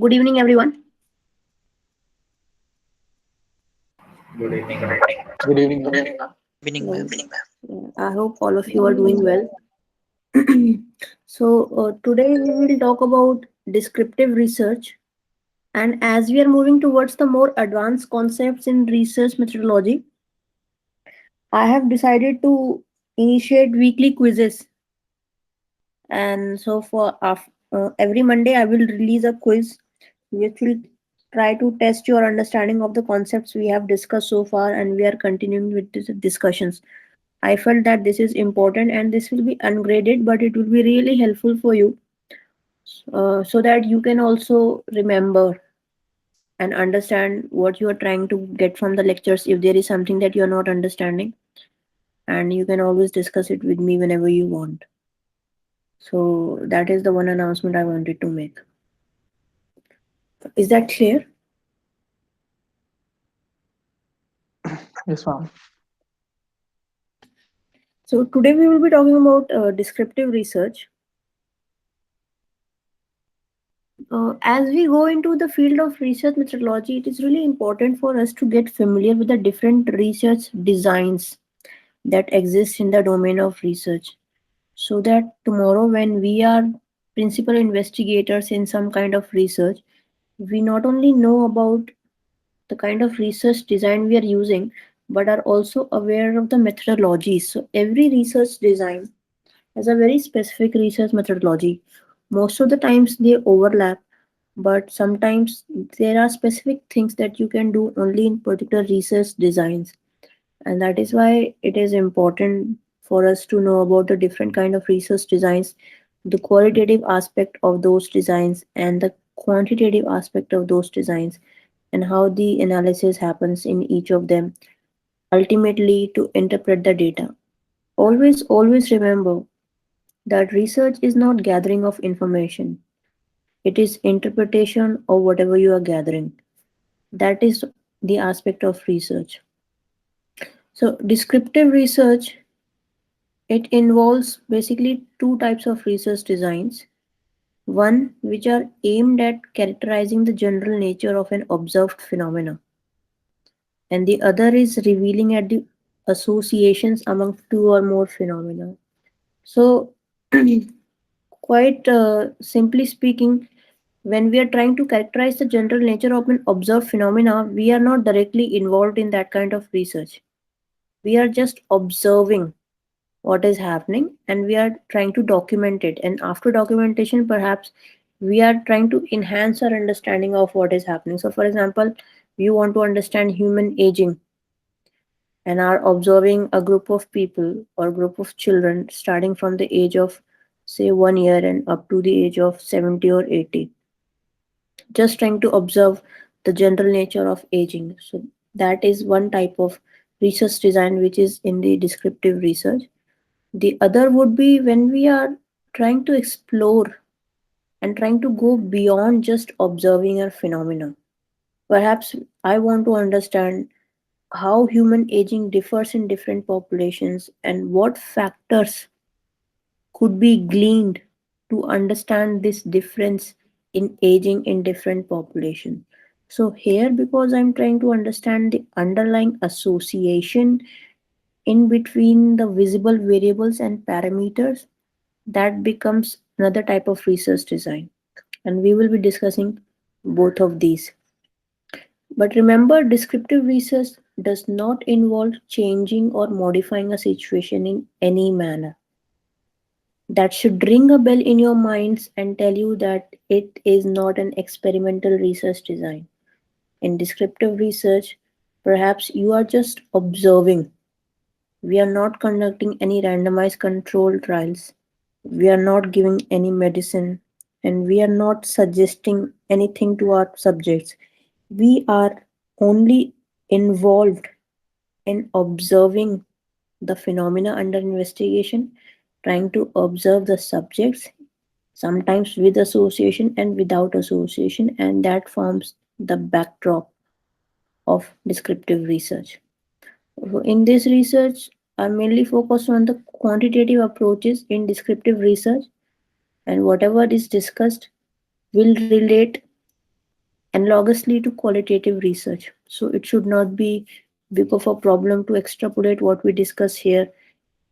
Good evening, everyone. Good evening, ma'am. Good evening, ma'am. Evening, Hello. ma'am. I hope all of you are doing well. Today we will talk about descriptive research. And as we are moving towards the more advanced concepts in research methodology, I have decided to initiate weekly quizzes. And so, every Monday, I will release a quiz which will try to test your understanding of the concepts we have discussed so far, and we are continuing with these discussions. I felt that this is important and this will be ungraded, but it will be really helpful for you so that you can also remember and understand what you are trying to get from the lectures if there is something that you are not understanding. And you can always discuss it with me whenever you want. So, that is the one announcement I wanted to make. Is that clear? Yes, ma'am. So, today we will be talking about descriptive research. As we go into the field of research methodology, it is really important for us to get familiar with the different research designs that exist in the domain of research, so that tomorrow, when we are principal investigators in some kind of research, we not only know about the kind of research design we are using, but are also aware of the methodologies. So, every research design has a very specific research methodology. Most of the times they overlap, but sometimes there are specific things that you can do only in particular research designs, and that is why it is important for us to know about the different kind of research designs, the qualitative aspect of those designs and the quantitative aspect of those designs, and how the analysis happens in each of them, ultimately to interpret the data. Always remember that research is not gathering of information, it is interpretation of whatever you are gathering. That is the aspect of research. So, descriptive research, it involves basically two types of research designs. One, which are aimed at characterizing the general nature of an observed phenomena, and the other is revealing at the associations among two or more phenomena. So, quite simply speaking, when we are trying to characterize the general nature of an observed phenomena, we are not directly involved in that kind of research. We are just observing what is happening and we are trying to document it. And after documentation, perhaps we are trying to enhance our understanding of what is happening. So, for example, you want to understand human aging and are observing a group of people or group of children starting from the age of say 1 year and up to the age of 70 or 80, just trying to observe the general nature of aging. So that is one type of research design which is in the descriptive research. The other would be when we are trying to explore and trying to go beyond just observing a phenomena. Perhaps I want to understand how human aging differs in different populations and what factors could be gleaned to understand this difference in aging in different populations. So here, because I'm trying to understand the underlying association in between the visible variables and parameters, that becomes another type of research design. And we will be discussing both of these. But remember, descriptive research does not involve changing or modifying a situation in any manner. That should ring a bell in your minds and tell you that it is not an experimental research design. In descriptive research, perhaps you are just observing. We are not conducting any randomized control trials. We are not giving any medicine and we are not suggesting anything to our subjects. We are only involved in observing the phenomena under investigation, trying to observe the subjects, sometimes with association and without association, and that forms the backdrop of descriptive research. So in this research, I mainly focus on the quantitative approaches in descriptive research, and whatever is discussed will relate Analogously to qualitative research. So it should not be big of a problem to extrapolate what we discuss here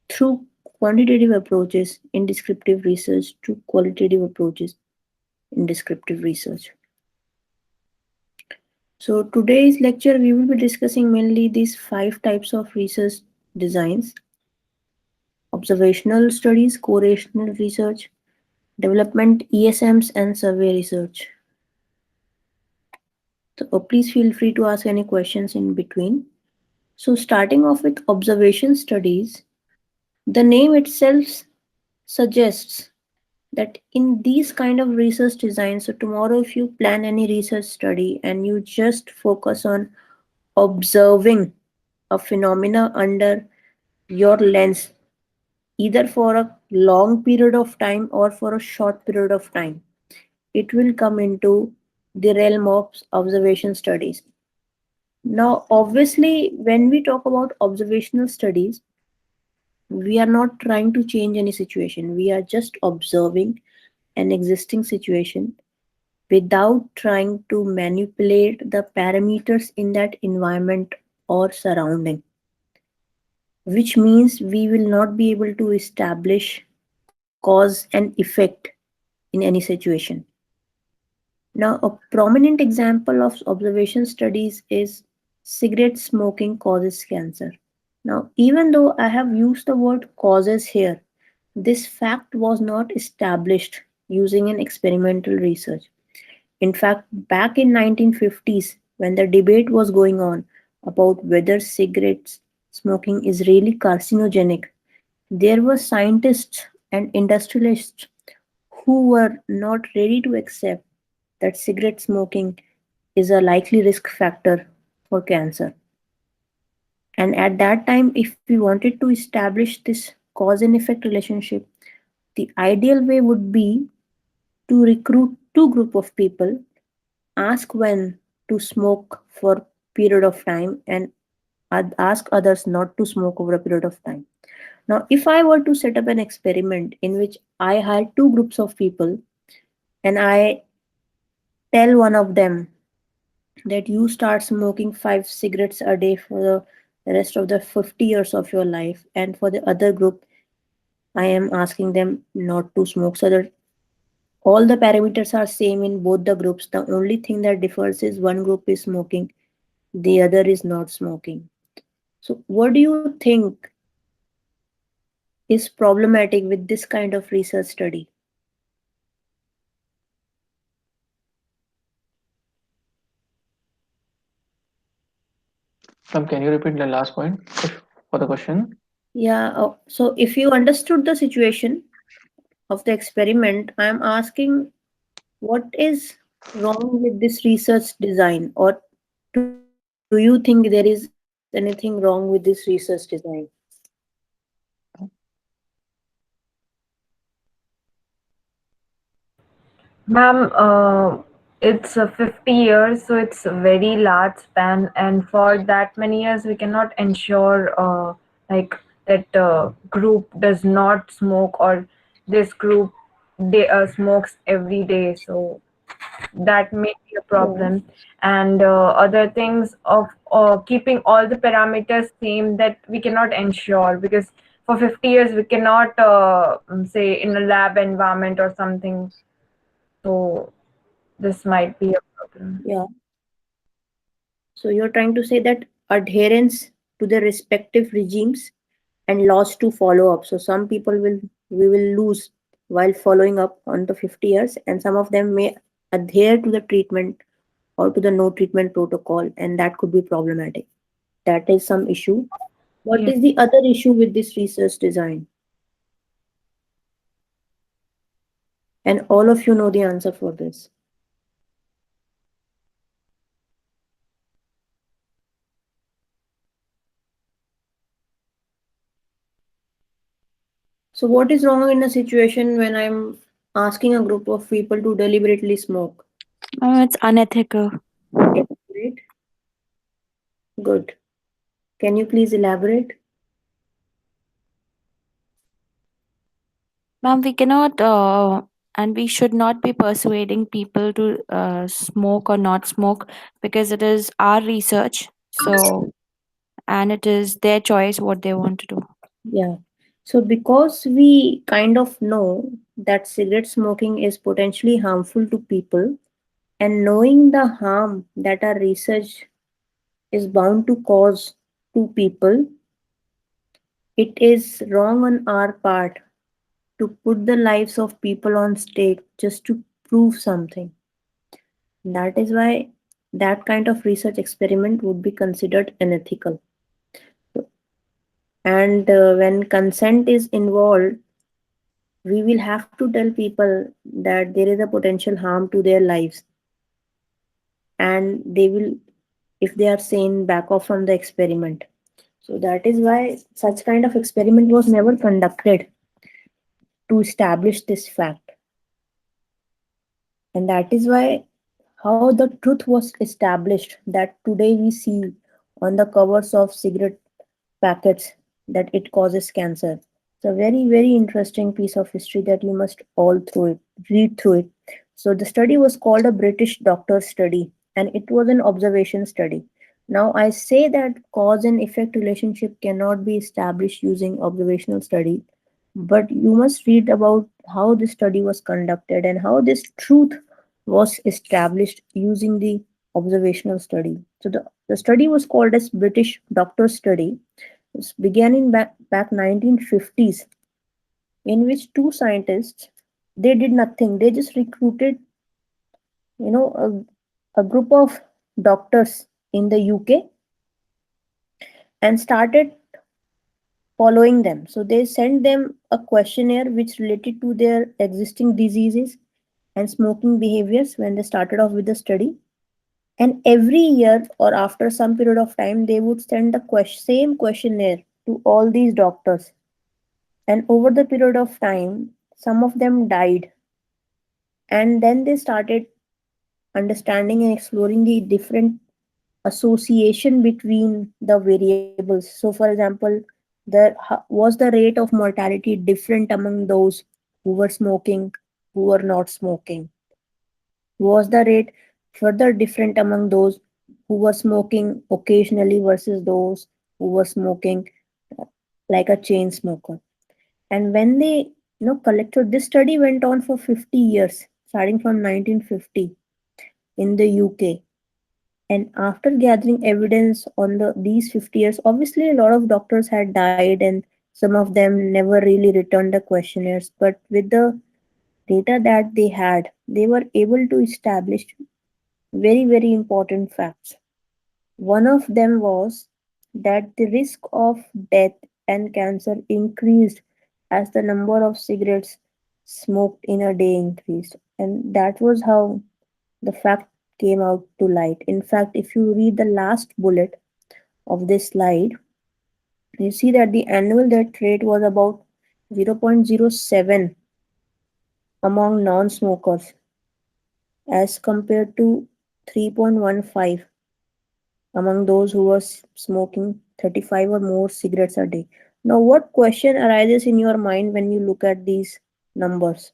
through quantitative approaches in descriptive research to qualitative approaches in descriptive research. So today's lecture we will be discussing mainly these five types of research designs: observational studies, correlational research, development ESMs, and survey research. So please feel free to ask any questions in between. So starting off with observation studies, the name itself suggests that in these kind of research designs, so tomorrow if you plan any research study and you just focus on observing a phenomena under your lens, either for a long period of time or for a short period of time, it will come into the realm of observation studies. Now, obviously, when we talk about observational studies, we are not trying to change any situation. We are just observing an existing situation without trying to manipulate the parameters in that environment or surrounding, which means we will not be able to establish cause and effect in any situation. Now, a prominent example of observation studies is cigarette smoking causes cancer. Now, even though I have used the word causes here, this fact was not established using an experimental research. In fact, back in 1950s, when the debate was going on about whether cigarettes smoking is really carcinogenic, there were scientists and industrialists who were not ready to accept that cigarette smoking is a likely risk factor for cancer. And at that time, if we wanted to establish this cause and effect relationship, the ideal way would be to recruit two group of people, ask when to smoke for a period of time, and ask others not to smoke over a period of time. Now, if I were to set up an experiment in which I had two groups of people and I tell one of them that you start smoking 5 cigarettes a day for the rest of the 50 years of your life, and for the other group I am asking them not to smoke, so that all the parameters are same in both the groups. The only thing that differs is one group is smoking, the other is not smoking. So what do you think is problematic with this kind of research study? Can you repeat the last point for the question? Yeah, so if you understood the situation of the experiment, I am asking what is wrong with this research design, or do you think there is anything wrong with this research design? Ma'am, it's 50 years, so it's a very large span, and for that many years, we cannot ensure like that group does not smoke or this group smokes every day. So that may be a Yeah, problem, and other things of keeping all the parameters same that we cannot ensure because for 50 years we cannot say in a lab environment or something. So this might be a problem. yeah. So you're trying to say that adherence to the respective regimes and laws to follow up. So some people will we will lose while following up on the 50 years, and some of them may adhere to the treatment or to the no treatment protocol, and that could be problematic. That is some issue. What Yeah. is the other issue with this research design? And all of you know the answer for this. So what is wrong in a situation when I'm asking a group of people to deliberately smoke? It's unethical. Elaborate. Good. Can you please elaborate? Ma'am, we cannot and we should not be persuading people to smoke or not smoke, because it is our research. So, and it is their choice what they want to do. Yeah. So, because we kind of know that cigarette smoking is potentially harmful to people, and knowing the harm that our research is bound to cause to people, it is wrong on our part to put the lives of people on stake just to prove something. That is why that kind of research experiment would be considered unethical. And when consent is involved, we will have to tell people that there is a potential harm to their lives, and they will, if they are sane, back off from the experiment. So that is why such kind of experiment was never conducted to establish this fact. And that is why how the truth was established that today we see on the covers of cigarette packets that it causes cancer. It's a very, very interesting piece of history that you must all through it, read through it. So the study was called a British doctor study, and it was an observation study. Now I say that cause and effect relationship cannot be established using observational study, but you must read about how this study was conducted and how this truth was established using the observational study. So the study was called as British doctor study. It began in back 1950s, in which two scientists, they did nothing. They just recruited, a group of doctors in the UK and started following them. So they sent them a questionnaire which related to their existing diseases and smoking behaviors when they started off with the study. And every year or after some period of time, they would send the same questionnaire to all these doctors. And over the period of time, some of them died. And then they started understanding and exploring the different association between the variables. So, for example, was the rate of mortality different among those who were smoking, who were not smoking? Was the rate further different among those who were smoking occasionally versus those who were smoking uh, like a chain smoker? And when they collected, this study went on for 50 years, starting from 1950 in the UK. And after gathering evidence on these 50 years, obviously a lot of doctors had died and some of them never really returned the questionnaires. But with the data that they had, they were able to establish very, very important facts. One of them was that the risk of death and cancer increased as the number of cigarettes smoked in a day increased. And that was how the fact came out to light. In fact, if you read the last bullet of this slide, you see that the annual death rate was about 0.07 among non smokers as compared to 3.15 among those who were smoking 35 or more cigarettes a day. Now, what question arises in your mind when you look at these numbers?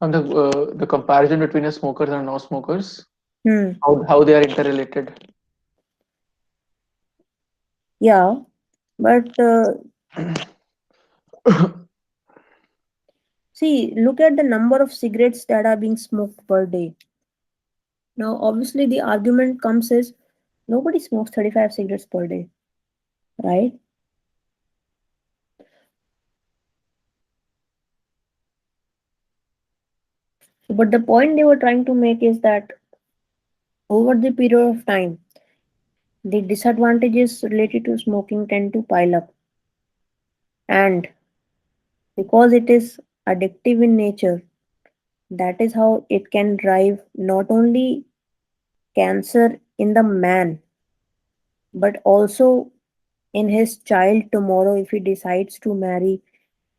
And the comparison between a smokers and non-smokers, Hmm. how they are interrelated. Yeah, but see, look at the number of cigarettes that are being smoked per day. Now, obviously, the argument comes is nobody smokes 35 cigarettes per day, right? But the point they were trying to make is that over the period of time, the disadvantages related to smoking tend to pile up. And because it is addictive in nature, that is how it can drive not only cancer in the man, but also in his child tomorrow if he decides to marry.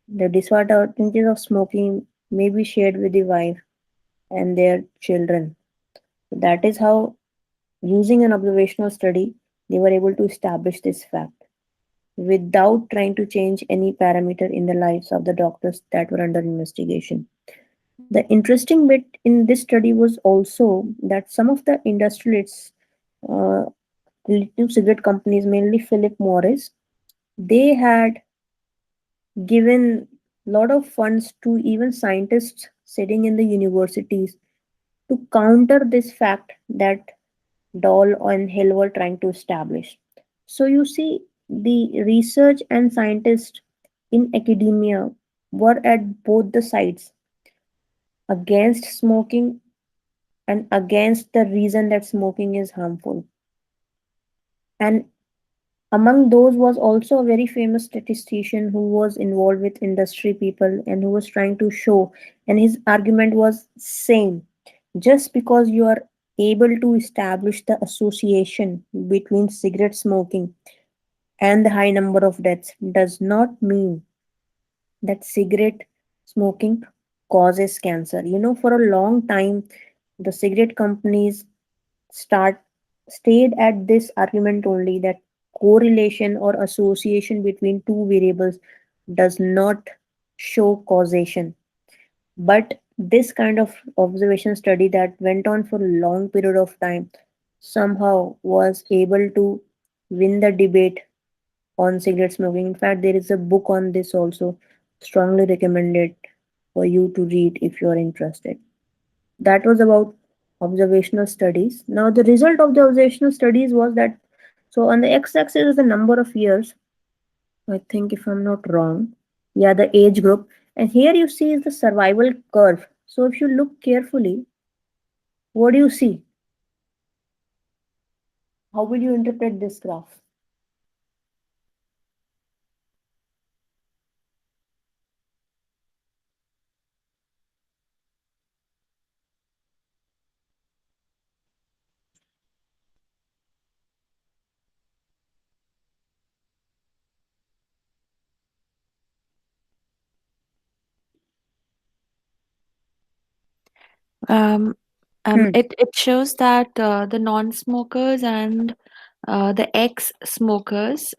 The disadvantages of smoking may be shared with the wife and their children. That is how, using an observational study, They were able to establish this fact without trying to change any parameter in the lives of the doctors that were under investigation. The interesting bit in this study was also that some of the industrialists uh, related to cigarette companies, mainly Philip Morris, they had given a lot of funds to even scientists sitting in the universities to counter this fact that Doll and Hill were trying to establish. So you see, the research and scientists in academia were at both the sides against smoking and against the reason that smoking is harmful. And among those was also a very famous statistician who was involved with industry people and who was trying to show, and his argument was same. Just because you are able to establish the association between cigarette smoking and the high number of deaths does not mean that cigarette smoking causes cancer. For a long time, the cigarette companies start stayed at this argument only that correlation or association between two variables does not show causation. But this kind of observation study that went on for a long period of time somehow was able to win the debate on cigarette smoking. In fact, there is a book on this also. Strongly recommended for you to read if you are interested. That was about observational studies. Now, the result of the observational studies was that so on the x-axis is the number of years. I think if I'm not wrong, yeah, the age group, and here you see is the survival curve. So if you look carefully, what do you see? How will you interpret this graph? Um, Hmm. it shows that the non-smokers and the ex-smokers,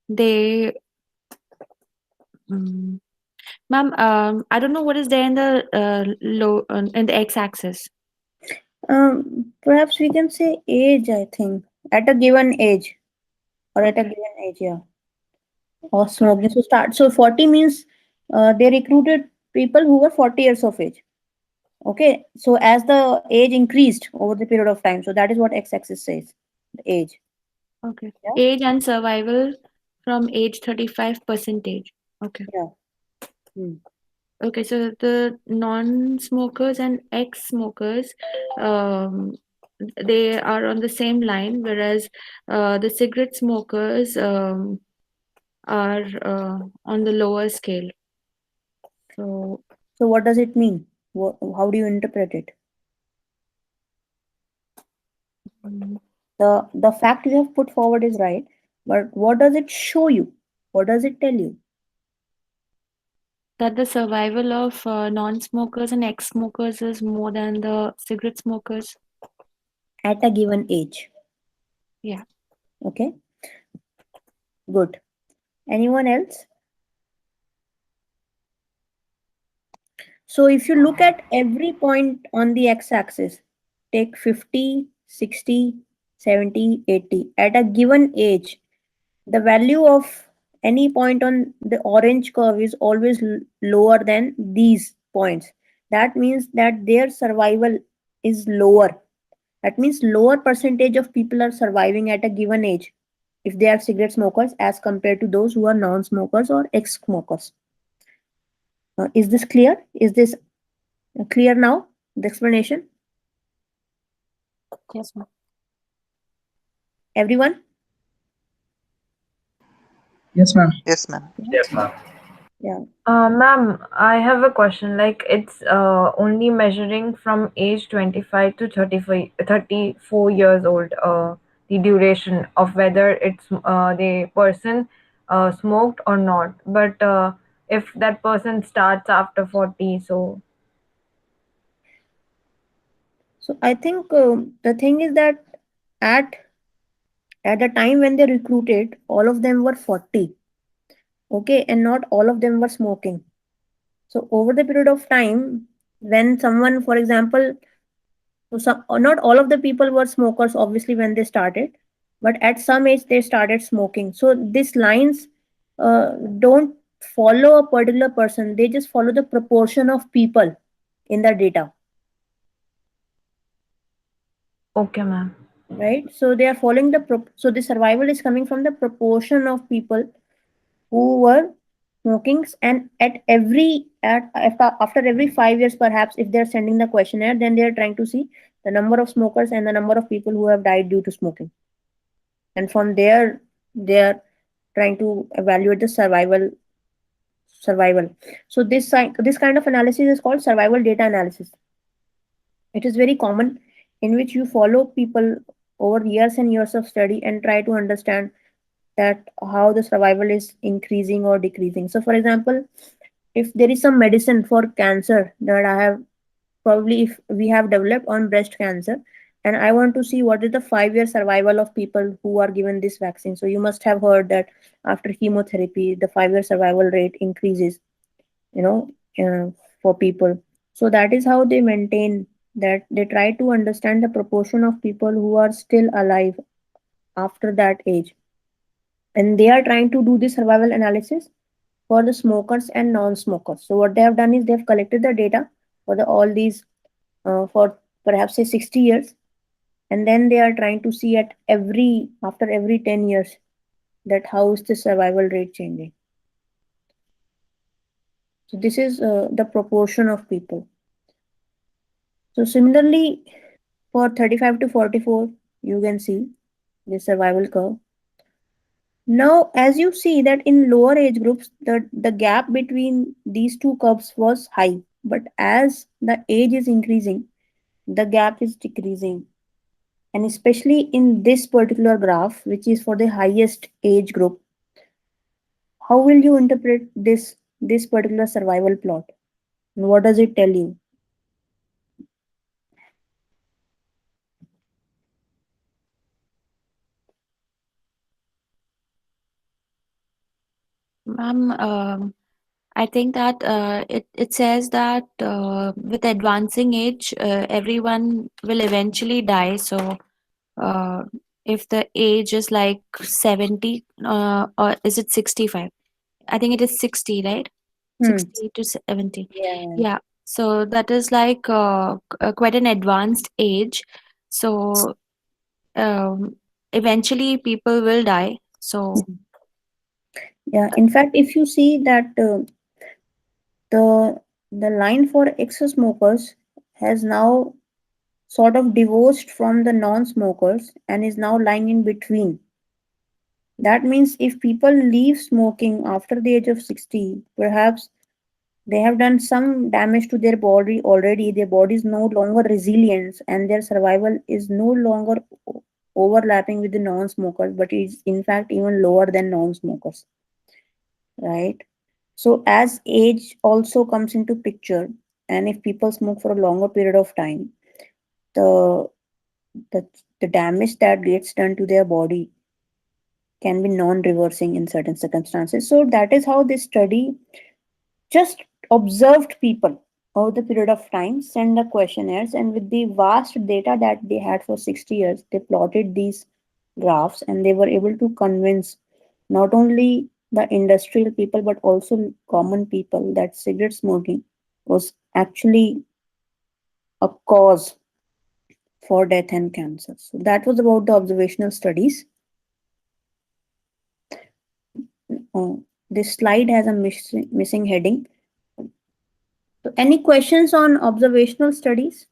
they, mm, ma'am, I don't know what is there in the low in the x-axis. Perhaps we can say age, I think, at a given age or at a given age, yeah. Or smoking. So start. So 40 means they recruited people who were 40 years of age. Okay. So as the age increased over the period of time, so that is what x-axis says, the age. Okay. Yeah. Age and survival from age 35 percentage. Okay. Yeah. Hmm. Okay, so the non-smokers and ex-smokers, um, they are on the same line, whereas the cigarette smokers are on the lower scale. So, So what does it mean? How do you interpret it? mm, The fact you have put forward is right, but what does it show you? What does it tell you? that the survival of non-smokers and ex-smokers is more than the cigarette smokers. At a given age. Yeah. Okay. Good. Anyone else? So if you look at every point on the x-axis, take 50, 60, 70, 80. At a given age, the value of any point on the orange curve is always lower than these points. That means that their survival is lower. That means lower percentage of people are surviving at a given age if they are cigarette smokers as compared to those who are non-smokers or ex-smokers. Is this clear? Is this clear now? The explanation? Yes, ma'am. Everyone? Yes, ma'am. Yes, ma'am. Yeah. Yes, ma'am. Yeah. Ma'am, I have a question. Like, it's only measuring from age 25 to 34 years old, the duration of whether it's the person smoked or not. But if that person starts after 40, so So I think the thing is that at At the time when they recruited, all of them were 40. Okay, and not all of them were smoking. So over the period of time, when someone, for example, so some, not all of the people were smokers, obviously, when they started, but at some age they started smoking. So these lines don't follow a particular person; they just follow the proportion of people in the data, Okay, ma'am. right? So they are following so the survival is coming from the proportion of people who were smoking, and after every 5 years, perhaps, if they're sending the questionnaire, then they're trying to see the number of smokers and the number of people who have died due to smoking, and from there they're trying to evaluate the survival. So this kind of analysis is called survival data analysis. It is very common, in which you follow people over years and years of study and try to understand that how the survival is increasing or decreasing. So for example, if there is some medicine for cancer that I have, probably if we have developed on breast cancer, and I want to see what is the 5 year survival of people who are given this vaccine. So you must have heard that after chemotherapy the 5 year survival rate increases, you know, for people. So that is how they maintain, that they try to understand the proportion of people who are still alive after that age, and they are trying to do the survival analysis for the smokers and non-smokers. So what they have done is they have collected the data for all these for perhaps say 60 years, and then they are trying to see at after every 10 years, that how is the survival rate changing. So this is the proportion of people. So similarly, for 35 to 44, you can see the survival curve. Now, as you see that in lower age groups, the gap between these two curves was high. But as the age is increasing, the gap is decreasing. And especially in this particular graph, which is for the highest age group, how will you interpret this particular survival plot? And what does it tell you? Ma'am, I think that it says that with advancing age, everyone will eventually die. So, uh, if the age is like 70, or is it 65? I think it is 60, right? Hmm. 60 to 70. Yeah. Yeah. So that is like quite an advanced age. So, um, eventually people will die. So, Yeah. In fact, if you see that the line for ex-smokers has now sort of divorced from the non-smokers and is now lying in between. That means if people leave smoking after the age of 60, perhaps they have done some damage to their body already. Their body is no longer resilient and their survival is no longer overlapping with the non-smokers, but is in fact even lower than non-smokers, right? So as age also comes into picture, and if people smoke for a longer period of time, the the, the damage that gets done to their body can be non-reversing in certain circumstances. So that is how this study just observed people over the period of time, sent the questionnaires, and with the vast data that they had for 60 years, they plotted these graphs, and they were able to convince not only the industrial people but also common people that cigarette smoking was actually a cause for death and cancer. So that was about the observational studies. Uh, this slide has a missing heading. So any questions on observational studies?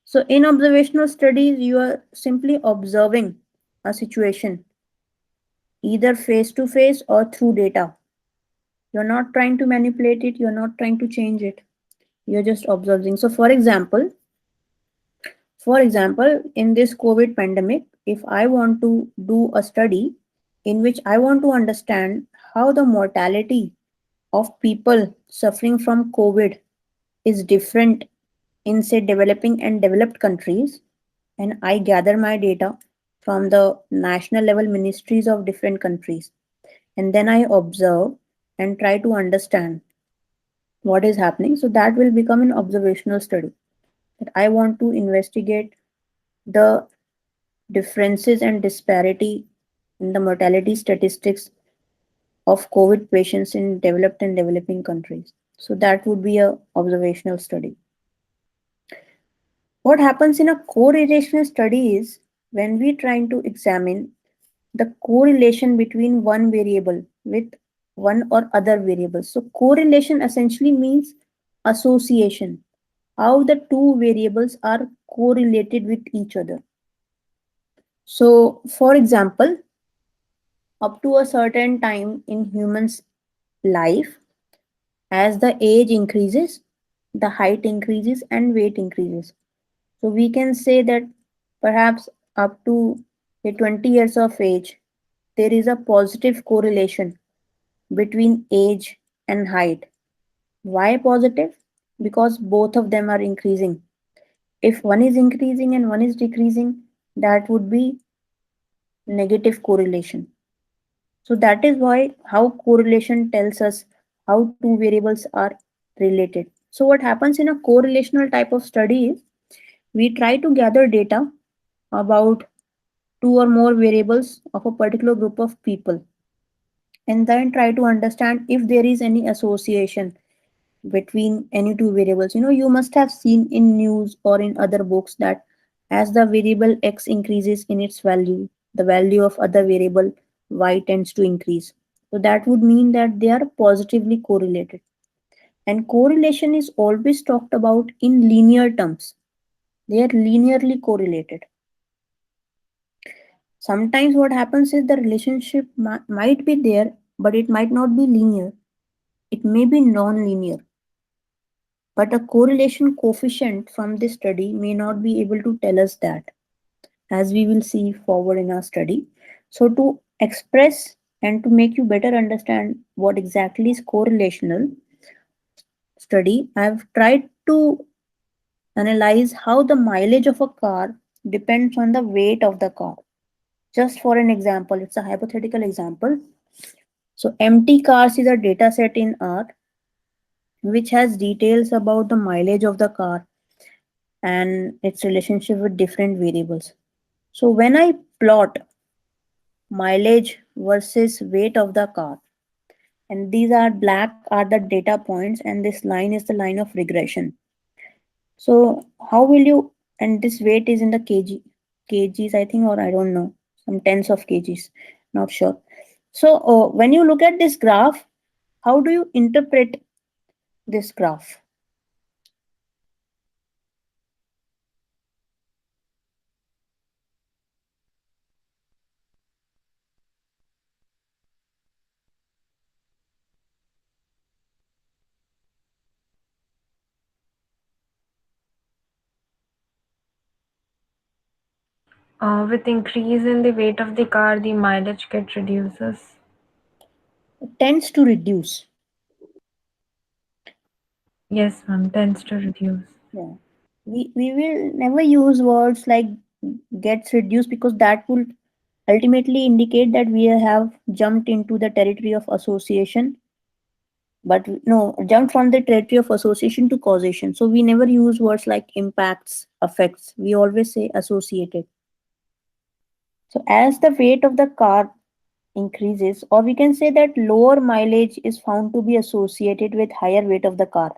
So in observational studies, you are simply observing a situation, either face to face or through data. You're not trying to manipulate it, you're not trying to change it. You're just observing. So for example, in this COVID pandemic, if I want to do a study in which I want to understand how the mortality of people suffering from COVID is different in, say, developing and developed countries, and I gather my data from the national level ministries of different countries, and then I observe and try to understand what is happening. So that will become an observational study. That I want to investigate the differences and disparity in the mortality statistics of COVID patients in developed and developing countries. So that would be a observational study. What happens in a correlational study is when we trying to examine the correlation between one variable with one or other variables. So correlation essentially means association, how the two variables are correlated with each other. So for example, up to a certain time in humans life, as the age increases, the height increases and weight increases. So we can say that perhaps up to a 20 years of age, there is a positive correlation between age and height. Why positive? Because both of them are increasing. If one is increasing and one is decreasing, that would be negative correlation. So that is why how correlation tells us how two variables are related. So what happens in a correlational type of study is we try to gather data about two or more variables of a particular group of people and then try to understand if there is any association between any two variables. You must have seen in news or in other books that as the variable x increases in its value, the value of other variable y tends to increase. So that would mean that they are positively correlated. And correlation is always talked about in linear terms. They are linearly correlated. Sometimes what happens is the relationship might be there, but it might not be linear. It may be non-linear. But a correlation coefficient from this study may not be able to tell us that, as we will see forward in our study. So, to express and to make you better understand what exactly is correlational study, I've tried to analyze how the mileage of a car depends on the weight of the car. Just for an example, it's a hypothetical example. So, empty cars is a data set in R which has details about the mileage of the car and its relationship with different variables. So when I plot mileage versus weight of the car, and these are black are the data points, and this line is the line of regression. So how will you, and this weight is in the kgs, I think, or I don't know, some tens of kgs, not sure. So when you look at this graph, how do you interpret this graph? With increase in the weight of the car, the mileage get reduces. It tends to reduce. Yes, ma'am, tends to reduce. Yeah. We will never use words like gets reduced because that will ultimately indicate that we have jumped into the territory of association. But no, jumped from the territory of association to causation. So we never use words like impacts, effects. We always say associated. So as the weight of the car increases, or we can say that lower mileage is found to be associated with higher weight of the car,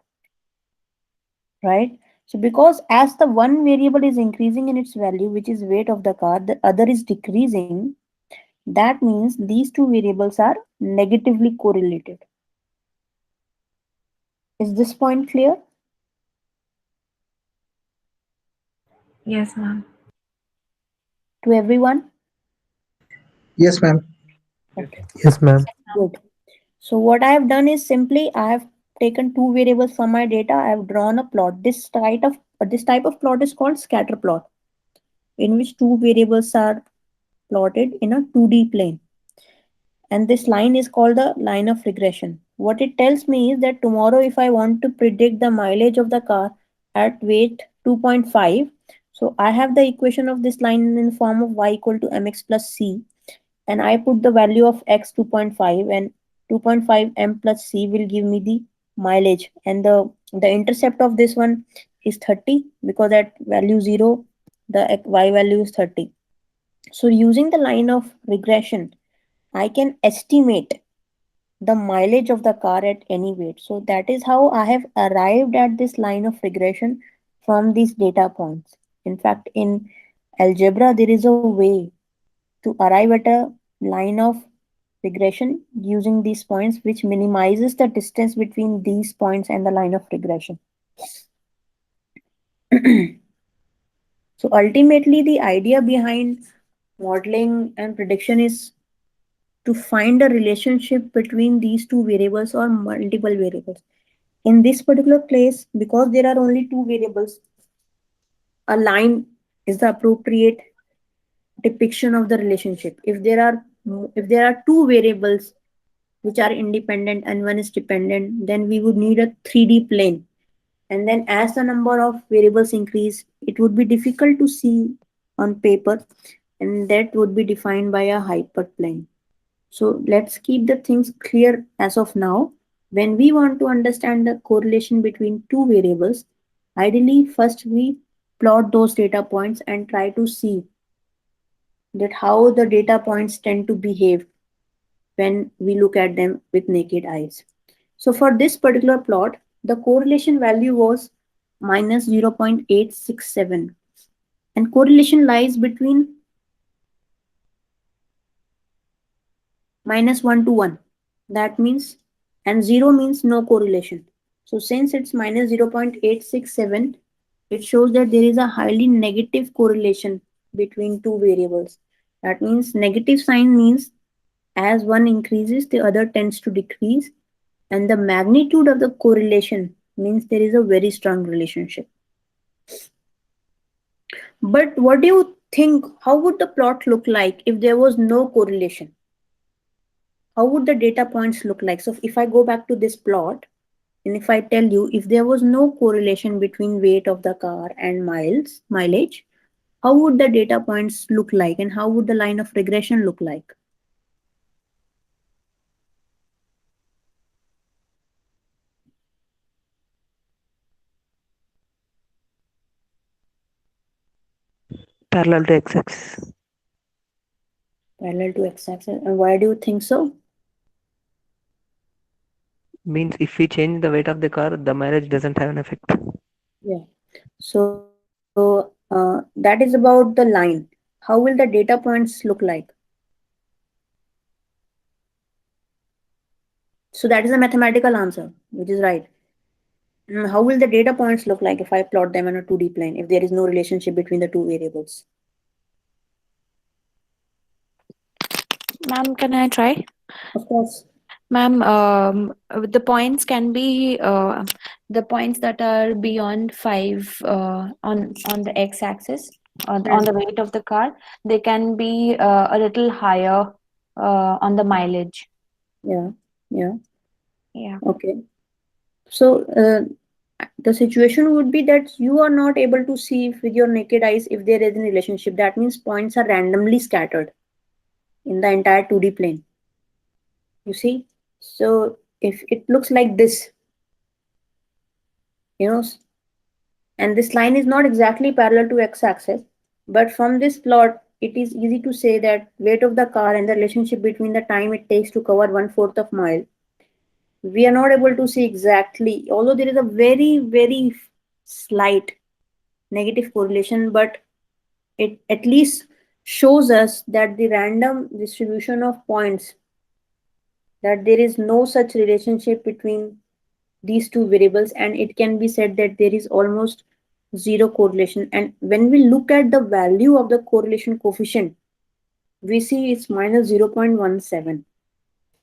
right? So because as the one variable is increasing in its value, which is weight of the car, the other is decreasing, that means these two variables are negatively correlated. Is this point clear Yes, ma'am. to everyone? Yes, ma'am. Okay, Yes, ma'am. good. So what I have done is simply I have taken two variables from my data. I have drawn a plot. This type of plot is called scatter plot, in which two variables are plotted in a 2D plane. And this line is called the line of regression. What it tells me is that tomorrow, if I want to predict the mileage of the car at weight 2.5, so I have the equation of this line in form of y equal to mx plus c, and I put the value of x 2.5, and 2.5 m plus c will give me the mileage, and the intercept of this one is 30, because at value 0 the y value is 30. So using the line of regression, I can estimate the mileage of the car at any weight. So that is how I have arrived at this line of regression from these data points. In fact, in algebra, there is a way to arrive at a line of regression using these points, which minimizes the distance between these points and the line of regression. So ultimately, the idea behind modeling and prediction is to find a relationship between these two variables or multiple variables. In this particular case, because there are only two variables, a line is the appropriate depiction of the relationship. If there are two variables which are independent and one is dependent, then we would need a 3D plane. And then as the number of variables increase, it would be difficult to see on paper, and that would be defined by a hyperplane. So let's keep the things clear as of now. When we want to understand the correlation between two variables, ideally first we plot those data points and try to see that how the data points tend to behave when we look at them with naked eyes. So for this particular plot, the correlation value was minus 0.867, and correlation lies between minus 1 to 1. That means, and 0 means no correlation. So since it's minus 0.867, it shows that there is a highly negative correlation between two variables. That means negative sign means as one increases, the other tends to decrease, and the magnitude of the correlation means there is a very strong relationship. But what do you think? How would the plot look like if there was no correlation? How would the data points look like? So if I go back to this plot, and if I tell you if there was no correlation between weight of the car and mileage, how would the data points look like, and how would the line of regression look like? Parallel to x-axis. Parallel to x-axis. And why do you think so? Means if we change the weight of the car, the mileage doesn't have an effect. Yeah. So that is about the line. How will the data points look like? So that is a mathematical answer, which is right. How will the data points look like if I plot them on a 2D plane, if there is no relationship between the two variables? Ma'am, can I try? Of course. Ma'am, the points can be the points that are beyond 5 on the x-axis, on the weight of the car. They can be a little higher on the mileage. Yeah. Yeah. Yeah. Okay. So the situation would be that you are not able to see with your naked eyes if there is a relationship. That means points are randomly scattered in the entire 2D plane. You see? So if it looks like this, you know, and this line is not exactly parallel to x-axis, but from this plot, it is easy to say that weight of the car and the relationship between the time it takes to cover 1/4 of mile, we are not able to see exactly, although there is a very, very slight negative correlation, but it at least shows us that the random distribution of points, that there is no such relationship between these two variables, and it can be said that there is almost zero correlation. And when we look at the value of the correlation coefficient, we see it's minus 0.17.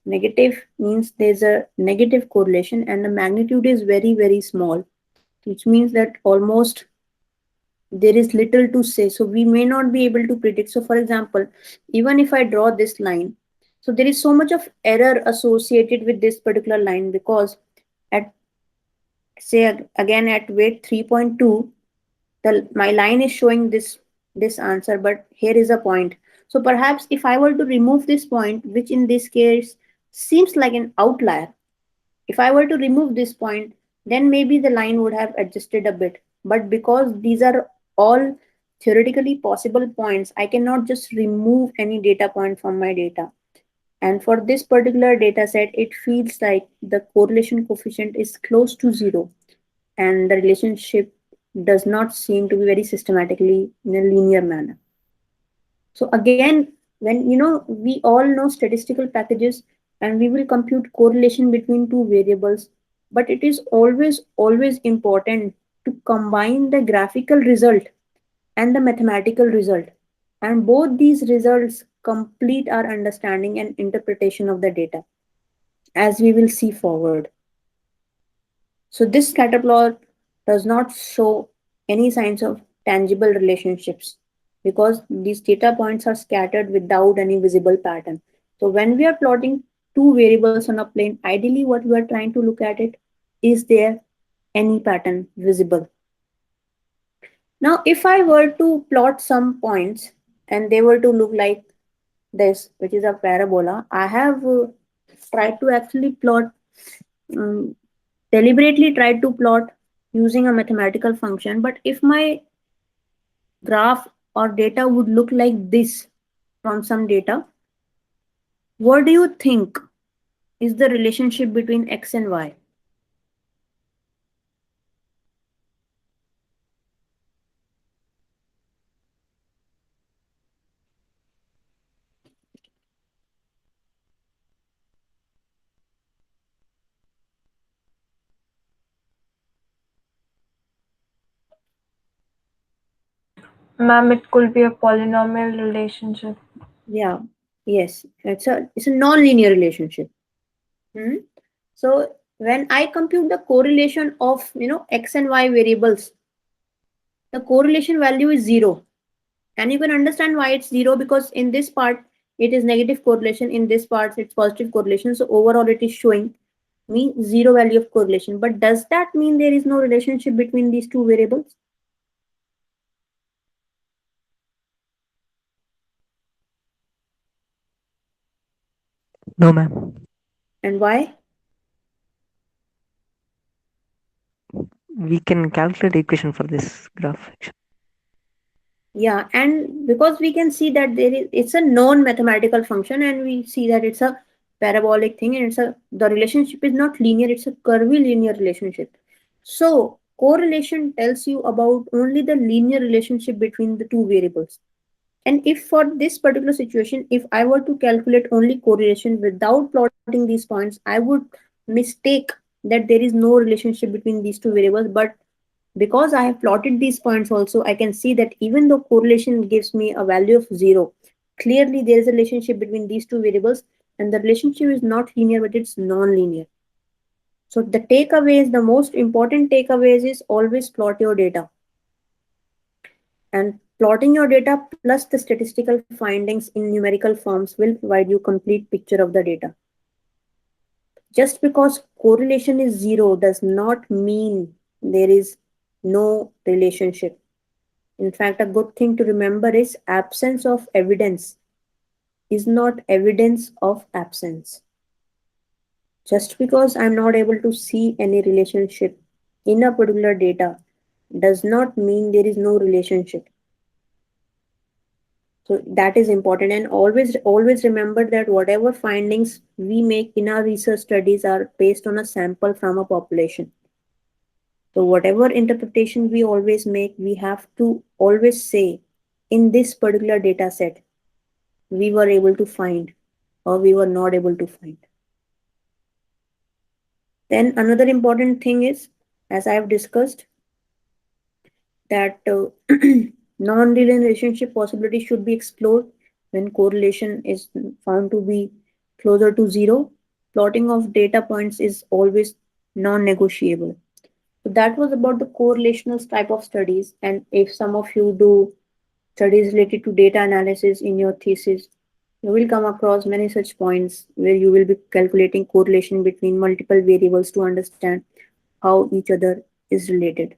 Negative means there's a negative correlation, and the magnitude is very, very small, which means that almost there is little to say. So we may not be able to predict. So for example, even if I draw this line, So there is so much of error associated with this particular line because at say again at weight 3.2, the my line is showing this answer, but here is a point. So perhaps if I were to remove this point, which in this case seems like an outlier, if I were to remove this point, then maybe the line would have adjusted a bit. But because these are all theoretically possible points, I cannot just remove any data point from my data. And for this particular data set, it feels like the correlation coefficient is close to zero, and the relationship does not seem to be very systematically in a linear manner. So again, when we all know statistical packages and we will compute correlation between two variables, but it is always important to combine the graphical result and the mathematical result, and both these results complete our understanding and interpretation of the data, as we will see forward. So this scatter plot does not show any signs of tangible relationships because these data points are scattered without any visible pattern. So when we are plotting two variables on a plane, ideally what we are trying to look at it, is there any pattern visible? Now if I were to plot some points and they were to look like this, which is a parabola, I have tried to actually plot um, deliberately tried to plot using a mathematical function. But if my graph or data would look like this from some data, what do you think is the relationship between x and y? Ma'am, it could be a polynomial relationship. Yeah, yes, it's a non-linear relationship. Hmm? So when I compute the correlation of x and y variables, the correlation value is zero. And you can understand why it's zero, because in this part it is negative correlation, in this part it's positive correlation. So overall it is showing me zero value of correlation. But does that mean there is no relationship between these two variables? No, ma'am. And why? We can calculate the equation for this graph. Yeah, and because we can see that it's a known mathematical function, and we see that it's a parabolic thing, and the relationship is not linear, it's a curvilinear relationship. So correlation tells you about only the linear relationship between the two variables. And if for this particular situation, if I were to calculate only correlation without plotting these points, I would mistake that there is no relationship between these two variables. But because I have plotted these points also, I can see that even though correlation gives me a value of zero, clearly there is a relationship between these two variables, and the relationship is not linear, but it's non-linear. So the takeaways, the most important takeaways is always plot your data. And plotting your data plus the statistical findings in numerical forms will provide you complete picture of the data. Just because correlation is zero does not mean there is no relationship. In fact, a good thing to remember is absence of evidence is not evidence of absence. Just because I'm not able to see any relationship in a particular data does not mean there is no relationship. So that is important, and always remember that whatever findings we make in our research studies are based on a sample from a population. So whatever interpretation we always make, we have to always say, in this particular data set, we were able to find or we were not able to find. Then another important thing is, as I have discussed, that non-linear relationship possibility should be explored when correlation is found to be closer to zero. Plotting of data points is always non-negotiable. So that was about the correlational type of studies. And if some of you do studies related to data analysis in your thesis, You will come across many such points where you will be calculating correlation between multiple variables to understand how each other is related.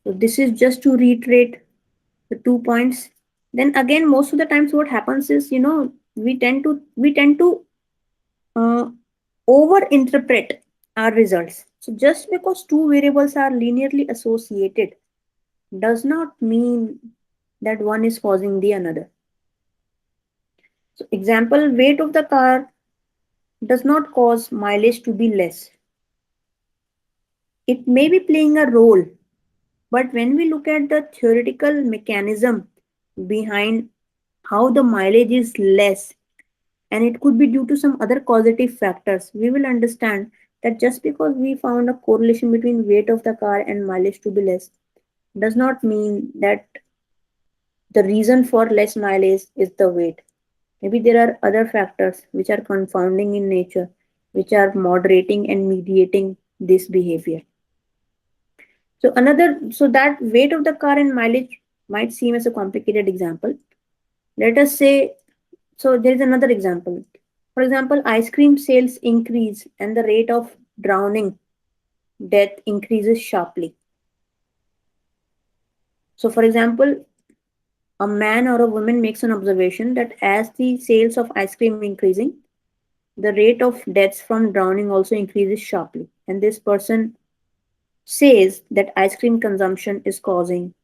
So this is just to reiterate the 2 points. Then again, most of the times what happens is, we tend to uh, over interpret our results. So just because two variables are linearly associated does not mean that one is causing the another. So example, weight of the car does not cause mileage to be less. It may be playing a role, but when we look at the theoretical mechanism behind how the mileage is less, and it could be due to some other causative factors, we will understand that just because we found a correlation between weight of the car and mileage to be less does not mean that the reason for less mileage is the weight. Maybe there are other factors which are confounding in nature, which are moderating and mediating this behavior. So that weight of the car and mileage might seem as a complicated example. Let us say, so there is another example. For example, ice cream sales increase and the rate of drowning death increases sharply. So, for example, a man or a woman makes an observation that as the sales of ice cream increasing, the rate of deaths from drowning also increases sharply. And this person says that ice cream consumption is causing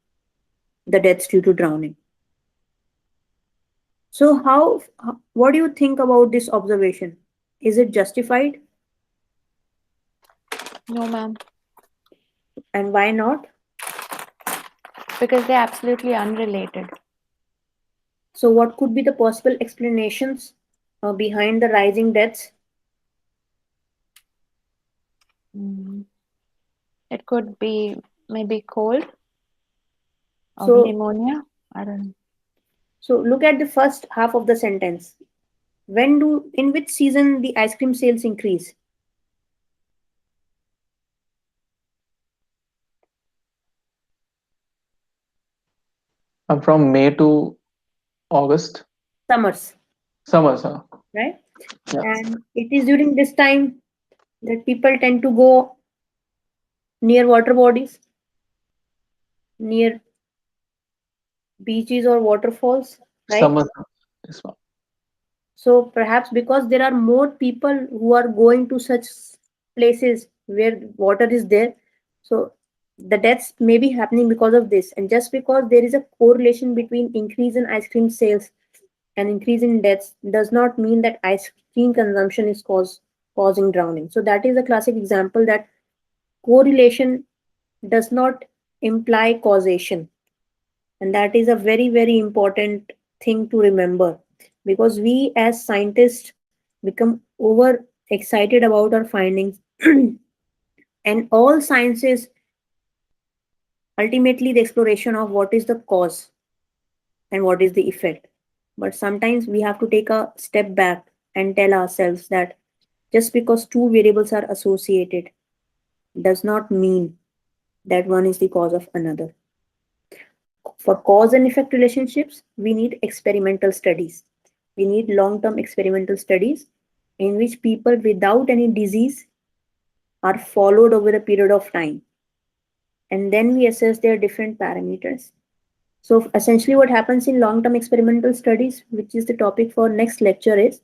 the deaths due to drowning. So, what do you think about this observation? Is it justified, No, ma'am, and why not? because they're absolutely unrelated. So, what could be the possible explanations behind the rising deaths? Mm. It could be maybe cold or So, pneumonia. I don't know. so look at the first half of the sentence. In which season the ice cream sales increase? I'm from May to August. Summers, Summers, huh? right? Yeah. And it is during this time that people tend to go near water bodies, near beaches or waterfalls, right? Summers. Yes, ma'am. So perhaps because there are more people who are going to such places where water is there, so the deaths may be happening because of this. And just because there is a correlation between increase in ice cream sales and increase in deaths does not mean that ice cream consumption is causing drowning. So that is a classic example that correlation does not imply causation. And that is a very, very important thing to remember, because we as scientists become over excited about our findings. And all sciences ultimately the exploration of what is the cause and what is the effect. But sometimes we have to take a step back and tell ourselves that just because two variables are associated does not mean that one is the cause of another. For cause and effect relationships, we need experimental studies. We need long term experimental studies in which people without any disease are followed over a period of time. And then we assess their different parameters. So essentially what happens in long-term experimental studies, which is the topic for next lecture, is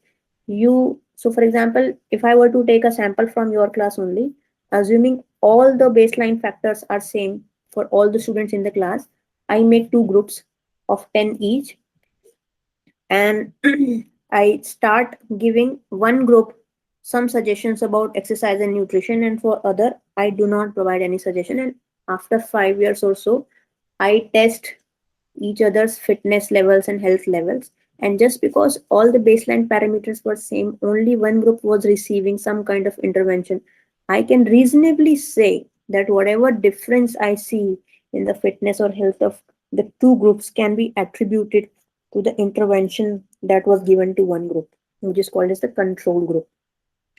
so for example, if I were to take a sample from your class only, assuming all the baseline factors are same for all the students in the class, I make two groups of 10 each, and I start giving one group some suggestions about exercise and nutrition, and for other I do not provide any suggestion. And after 5 years or so, I test each other's fitness levels and health levels. And just because all the baseline parameters were same, only one group was receiving some kind of intervention, I can reasonably say that whatever difference I see in the fitness or health of the two groups can be attributed to the intervention that was given to one group, which is called as the control group.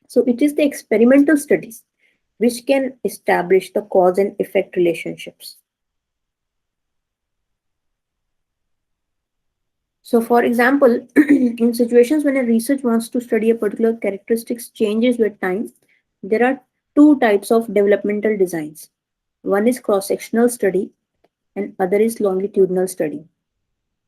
So it is the experimental studies which can establish the cause and effect relationships. So, for example, in situations when a research wants to study a particular characteristics changes with time, there are two types of developmental designs. One is cross-sectional study and other is longitudinal study.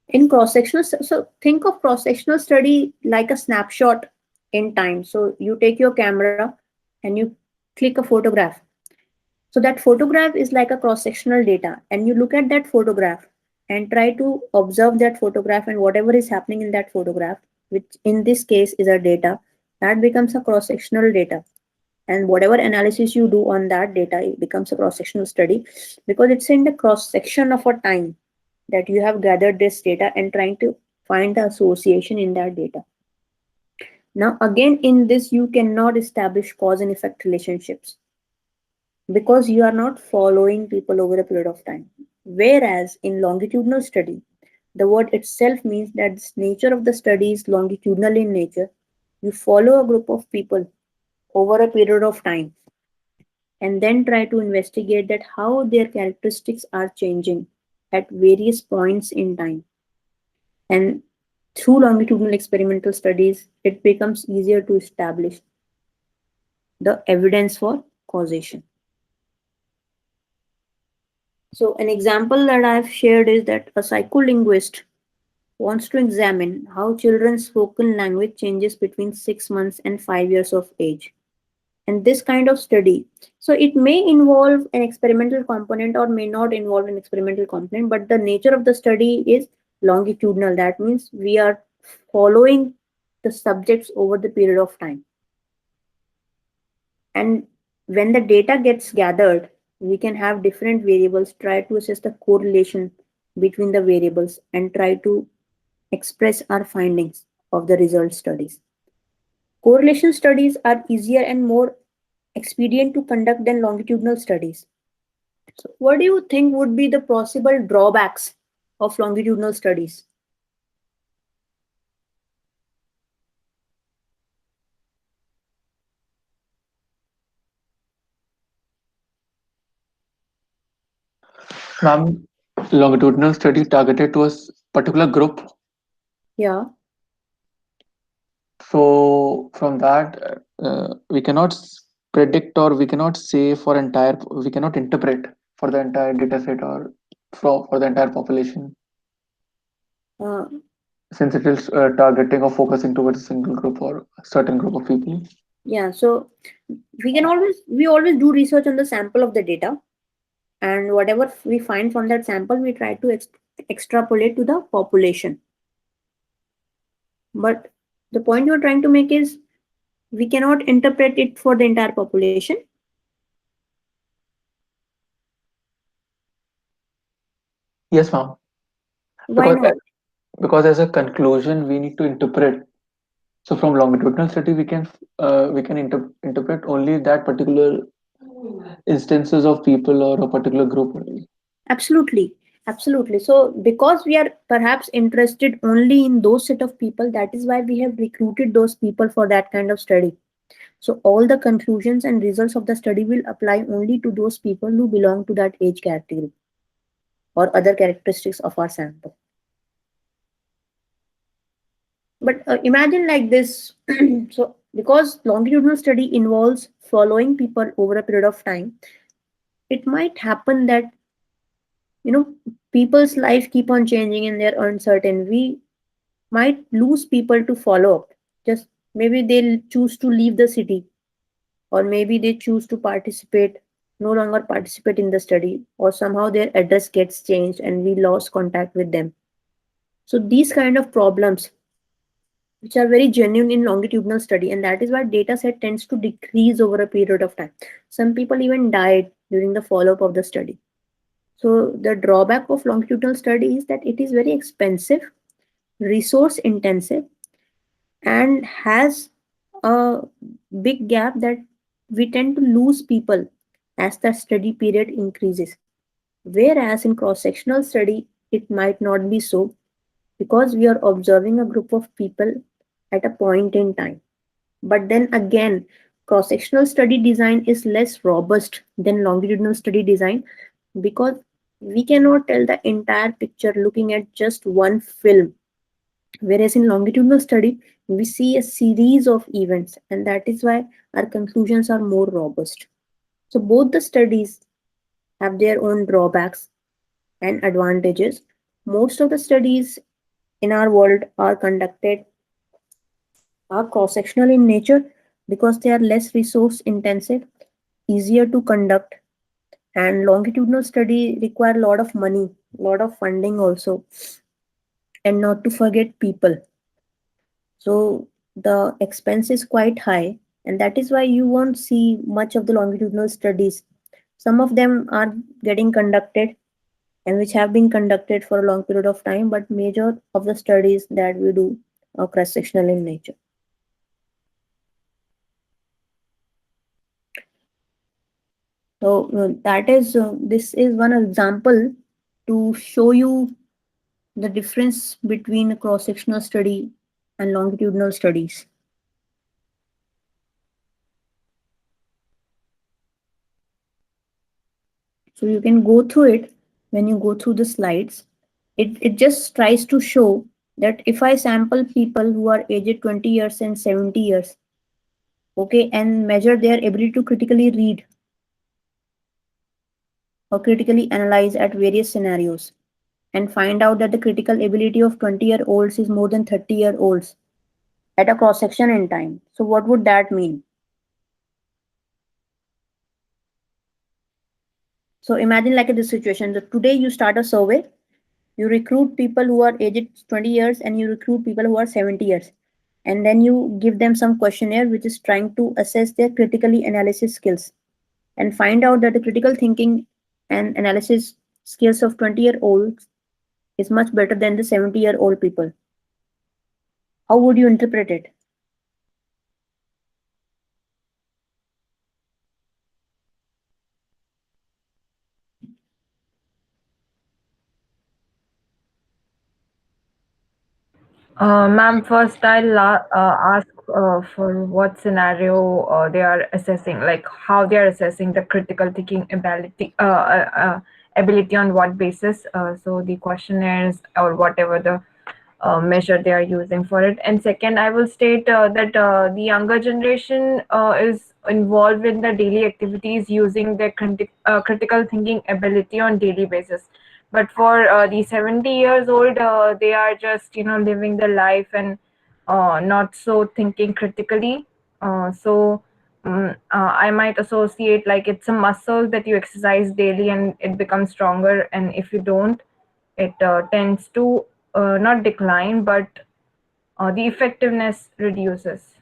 In cross-sectional, so think of cross-sectional study like a snapshot in time. So you take your camera and you click a photograph. So that photograph is like a cross-sectional data, and you look at that photograph and try to observe that photograph and whatever is happening in that photograph, which in this case is a data, that becomes a cross-sectional data. And whatever analysis you do on that data, it becomes a cross-sectional study because it's in the cross-section of a time that you have gathered this data and trying to find the association in that data. Now, again, in this, you cannot establish cause and effect relationships because you are not following people over a period of time. Whereas in longitudinal study, the word itself means that the nature of the study is longitudinal in nature. You follow a group of people over a period of time and then try to investigate that how their characteristics are changing at various points in time. And through longitudinal experimental studies, it becomes easier to establish the evidence for causation. So, an example that I've shared is that a psycholinguist wants to examine how children's spoken language changes between 6 months and 5 years of age. And this kind of study, so it may involve an experimental component or may not involve an experimental component, but the nature of the study is longitudinal. That means we are following the subjects over the period of time. And when the data gets gathered, we can have different variables, try to assess the correlation between the variables and try to express our findings of the result studies. Correlation studies are easier and more expedient to conduct than longitudinal studies. So, what do you think would be the possible drawbacks of longitudinal studies? Ma'am, longitudinal study targeted to a particular group. Yeah, So from that, we cannot predict or we cannot say for entire, we cannot interpret for the entire data set or for the entire population uh, since it is targeting or focusing towards a single group or a certain group of people. yeah. So we always do research on the sample of the data, and whatever we find from that sample, we try to extrapolate to the population. But the point you're trying to make is we cannot interpret it for the entire population. Yes, ma'am. Why Because not? because as a conclusion, we need to interpret. So from longitudinal study, we can interpret only that particular instances of people or a particular group only. Absolutely. Absolutely. So, because we are perhaps interested only in those set of people, that is why we have recruited those people for that kind of study. So, all the conclusions and results of the study will apply only to those people who belong to that age category or other characteristics of our sample. But imagine like this. So, because longitudinal study involves following people over a period of time, it might happen that you know people's life keep on changing and they're uncertain. We might lose people to follow up. Just maybe they'll choose to leave the city, or maybe they choose to participate, no longer participate in the study, or somehow their address gets changed and we lost contact with them. So these kind of problems, which are very genuine in longitudinal study, and that is why data set tends to decrease over a period of time. Some people even died during the follow-up of the study. So the drawback of longitudinal study is that it is very expensive, resource intensive, and has a big gap that we tend to lose people as the study period increases. Whereas in cross sectional study, it might not be so because we are observing a group of people at a point in time. But then again, cross sectional study design is less robust than longitudinal study design because we cannot tell the entire picture looking at just one film. Whereas in longitudinal study, we see a series of events, and that is why our conclusions are more robust. So both the studies have their own drawbacks and advantages. Most of the studies in our world are cross-sectional in nature because they are less resource intensive, easier to conduct, and longitudinal study require a lot of money, a lot of funding also, and not to forget people. So the expense is quite high, and that is why you won't see much of the longitudinal studies. Some of them are getting conducted and which have been conducted for a long period of time, but major of the studies that we do are cross-sectional in nature. So this is one example to show you the difference between a cross-sectional study and longitudinal studies. So you can go through it when you go through the slides. It just tries to show that if I sample people who are aged 20 years and 70 years, okay, and measure their ability to critically read or critically analyze at various scenarios, and find out that the critical ability of 20-year-olds is more than 30-year-olds at a cross section in time. So what would that mean? So imagine like this situation that today you start a survey, you recruit people who are aged 20 years and you recruit people who are 70 years, and then you give them some questionnaire which is trying to assess their critically analysis skills, and find out that the critical thinking and analysis skills of 20-year-olds is much better than the 70-year-old people. How would you interpret it? Ma'am, first ask for what scenario they are assessing, like how they are assessing the critical thinking ability on what basis. So the questionnaires or whatever the measure they are using for it. And second, I will state that the younger generation is involved in the daily activities using their critical thinking ability on daily basis. But for the 70 years old, they are just living their life and not so thinking critically. I might associate like it's a muscle that you exercise daily and it becomes stronger, and if you don't, it tends to not decline, but the effectiveness reduces.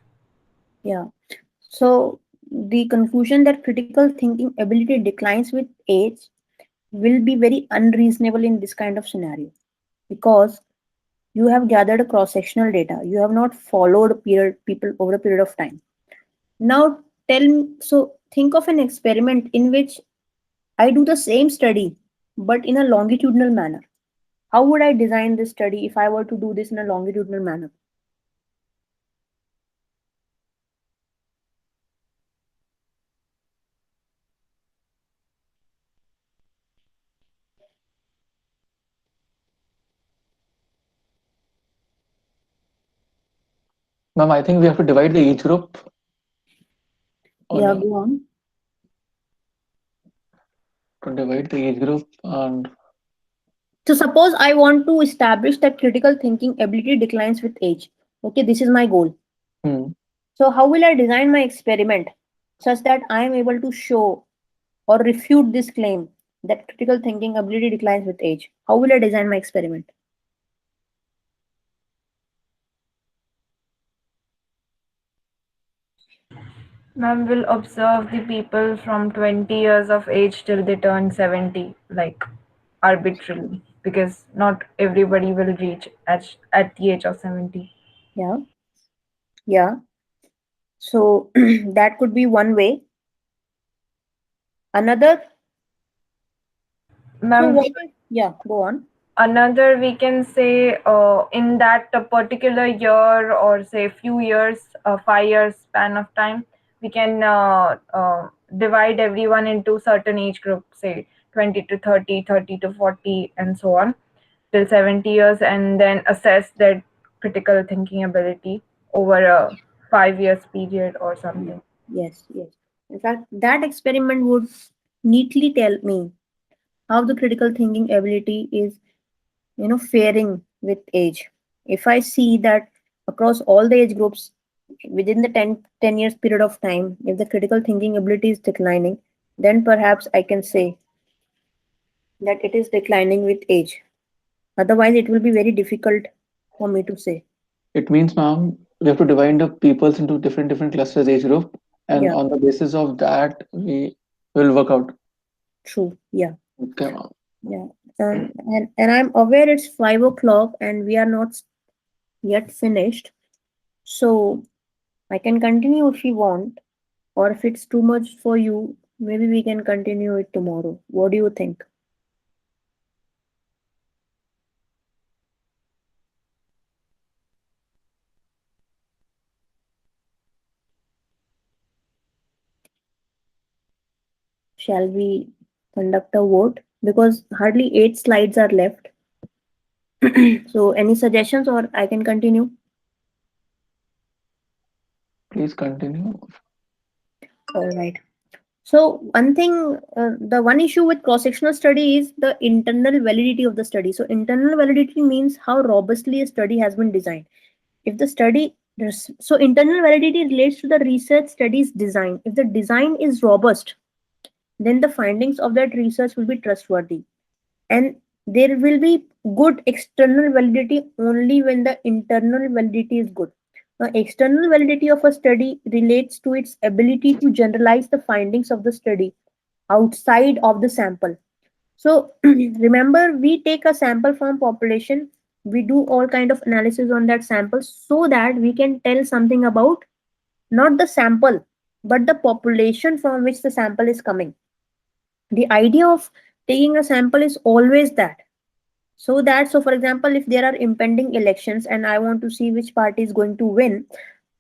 Yeah. So the conclusion that critical thinking ability declines with age will be very unreasonable in this kind of scenario, because you have gathered a cross-sectional data. You have not followed people over a period of time. Now tell me, so think of an experiment in which I do the same study but in a longitudinal manner. How would I design this study if I were to do this in a longitudinal manner? Ma'am, I think we have to divide the age group or Yeah, no? go on. To divide the age group and So suppose I want to establish that critical thinking ability declines with age. Okay, this is my goal. hmm. So how will I design my experiment such that I am able to show or refute this claim that critical thinking ability declines with age? How will I design my experiment? Ma'am will observe the people from 20 years of age till they turn 70, like arbitrarily, because not everybody will reach at the age of 70. Yeah, yeah. So that could be one way. Another, so Ma'am, what if, yeah, go on. another we can say in that particular year or say few years, 5 years span of time, we can divide everyone into certain age groups, say 20 to 30, 30 to 40, and so on till 70 years, and then assess their critical thinking ability over a 5 years period or something. Yes, yes. In fact, that experiment would neatly tell me how the critical thinking ability is, faring with age. If I see that across all the age groups within the 10 years period of time, if the critical thinking ability is declining, then perhaps I can say that it is declining with age. Otherwise, it will be very difficult for me to say. It means, ma'am, we have to divide the peoples into different clusters age group, and Yeah, on the basis of that, we will work out. true. Yeah, Okay, ma'am. yeah. And I'm aware it's 5 o'clock and we are not yet finished. So I can continue if you want, or if it's too much for you, maybe we can continue it tomorrow. What do you think? Shall we conduct a vote? Because hardly 8 slides are left. So, any suggestions, or I can continue? Please continue. All right. So, the one issue with cross-sectional study is the internal validity of the study. So, internal validity means how robustly a study has been designed. If the study, so internal validity relates to the research study's design. If the design is robust, then the findings of that research will be trustworthy. And there will be good external validity only when the internal validity is good. Now, external validity of a study relates to its ability to generalize the findings of the study outside of the sample. So remember, we take a sample from population, we do all kind of analysis on that sample so that we can tell something about not the sample but the population from which the sample is coming. The idea of taking a sample is always that, so for example, if there are impending elections and I want to see which party is going to win,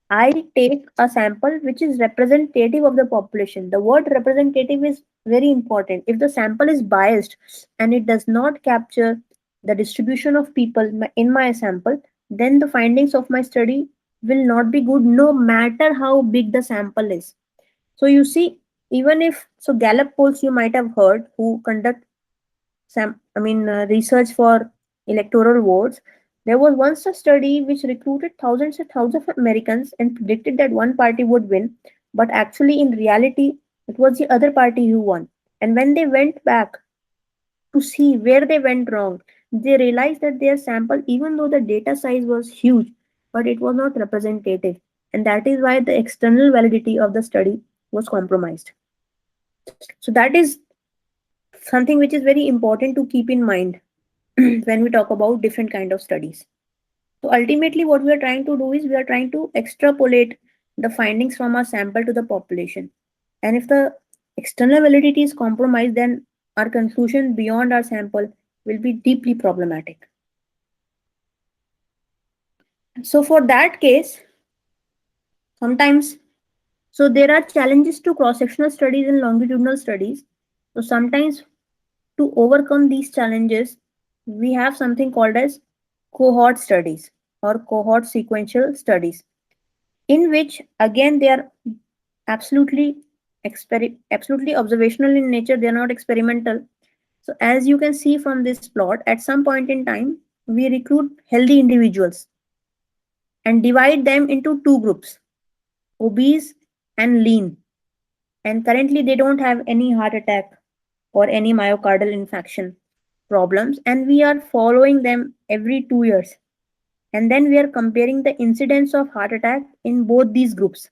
I take a sample which is representative of the population. The word representative is very important. If the sample is biased and it does not capture the distribution of people in my sample, then the findings of my study will not be good no matter how big the sample is. So you see, even if so Gallup polls you might have heard who conduct research for electoral votes. There was once a study which recruited thousands and thousands of Americans and predicted that one party would win, but actually, in reality, it was the other party who won. And when they went back to see where they went wrong, they realized that their sample, even though the data size was huge, but it was not representative. And that is why the external validity of the study was compromised. So, that is something which is very important to keep in mind when we talk about different kind of studies. So ultimately what we are trying to do is we are trying to extrapolate the findings from our sample to the population. And if the external validity is compromised, then our conclusion beyond our sample will be deeply problematic. So for that case, sometimes, so there are challenges to cross-sectional studies and longitudinal studies. So sometimes to overcome these challenges, we have something called as cohort studies or cohort sequential studies, in which again they are absolutely absolutely observational in nature. They are not experimental. So as you can see from this plot, at some point in time, we recruit healthy individuals and divide them into two groups, obese and lean. And currently they don't have any heart attack or any myocardial infarction problems, and we are following them every 2 years. And then we are comparing the incidence of heart attack in both these groups.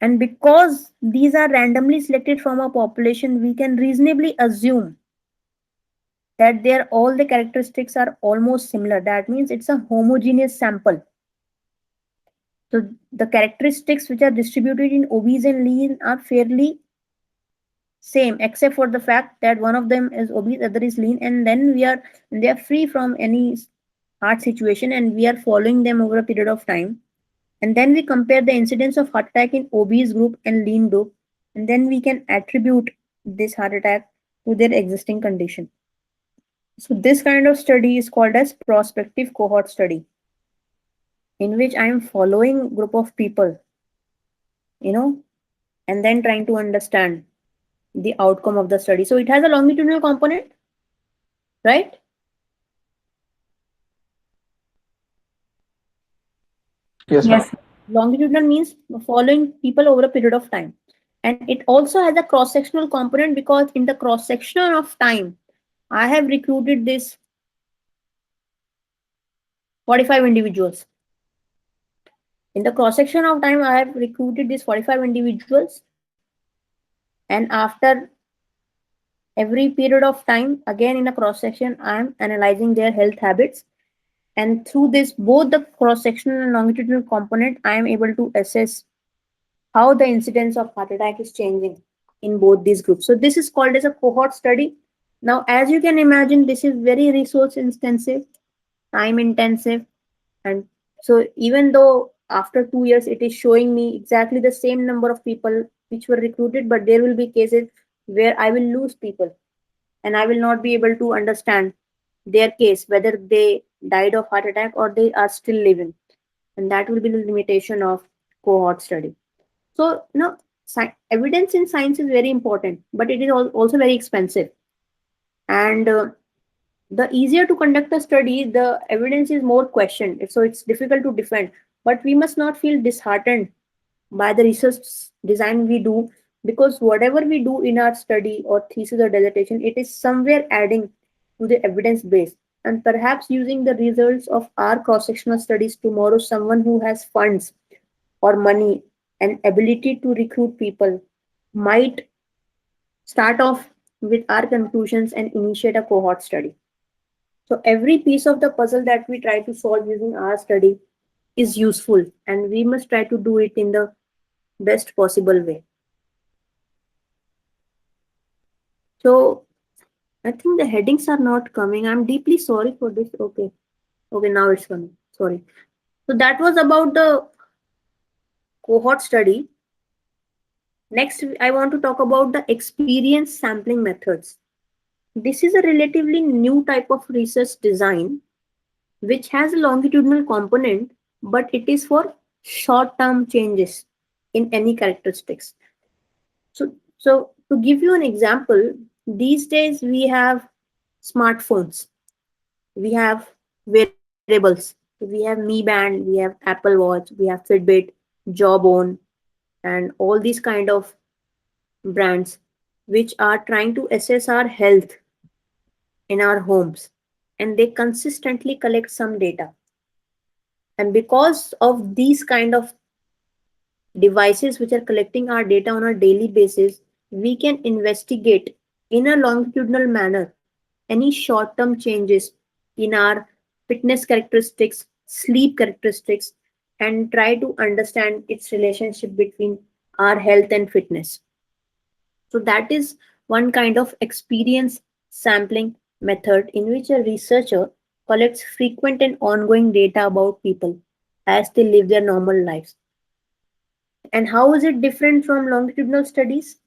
And because these are randomly selected from a population, we can reasonably assume that their all the characteristics are almost similar. That means it's a homogeneous sample. So the characteristics which are distributed in obese and lean are fairly same, except for the fact that one of them is obese, other is lean, and then they are free from any heart situation, and we are following them over a period of time. And then we compare the incidence of heart attack in obese group and lean group, and then we can attribute this heart attack to their existing condition. So this kind of study is called as prospective cohort study, in which I am following group of people, you know, and then trying to understand the outcome of the study. So it has a longitudinal component, right? Yes, ma'am. Yes. Longitudinal means following people over a period of time. And it also has a cross sectional component because in the cross section of time, I have recruited this 45 individuals. In the cross section of time, I have recruited these 45 individuals. And after every period of time, again in a cross section, I am analyzing their health habits. And through this, both the cross sectional and longitudinal component, I am able to assess how the incidence of heart attack is changing in both these groups. So this is called as a cohort study. Now, as you can imagine, this is very resource intensive, time intensive, and so even though after 2 years it is showing me exactly the same number of people which were recruited, but there will be cases where I will lose people and I will not be able to understand their case, whether they died of heart attack or they are still living. And that will be the limitation of cohort study. So, evidence in science is very important, but it is also very expensive. And the easier to conduct a study, the evidence is more questioned. So, it's difficult to defend. But we must not feel disheartened by the research design we do, because whatever we do in our study or thesis or dissertation, it is somewhere adding to the evidence base. And perhaps using the results of our cross sectional studies tomorrow, someone who has funds or money and ability to recruit people might start off with our conclusions and initiate a cohort study. So every piece of the puzzle that we try to solve using our study is useful, and we must try to do it in the best possible way. So I think the headings are not coming. I'm deeply sorry for this. Okay. Okay, now it's coming. Sorry. So that was about the cohort study. Next, I want to talk about the experience sampling methods. This is a relatively new type of research design which has a longitudinal component, but it is for short-term changes in any characteristics. So to give you an example, these days we have smartphones, we have wearables, we have Mi Band, we have Apple Watch, we have Fitbit, Jawbone, and all these kind of brands which are trying to assess our health in our homes, and they consistently collect some data. And because of these kind of devices which are collecting our data on a daily basis, we can investigate in a longitudinal manner any short term changes in our fitness characteristics, sleep characteristics, and try to understand its relationship between our health and fitness. So, that is one kind of experience sampling method in which a researcher collects frequent and ongoing data about people as they live their normal lives. And how is it different from longitudinal studies?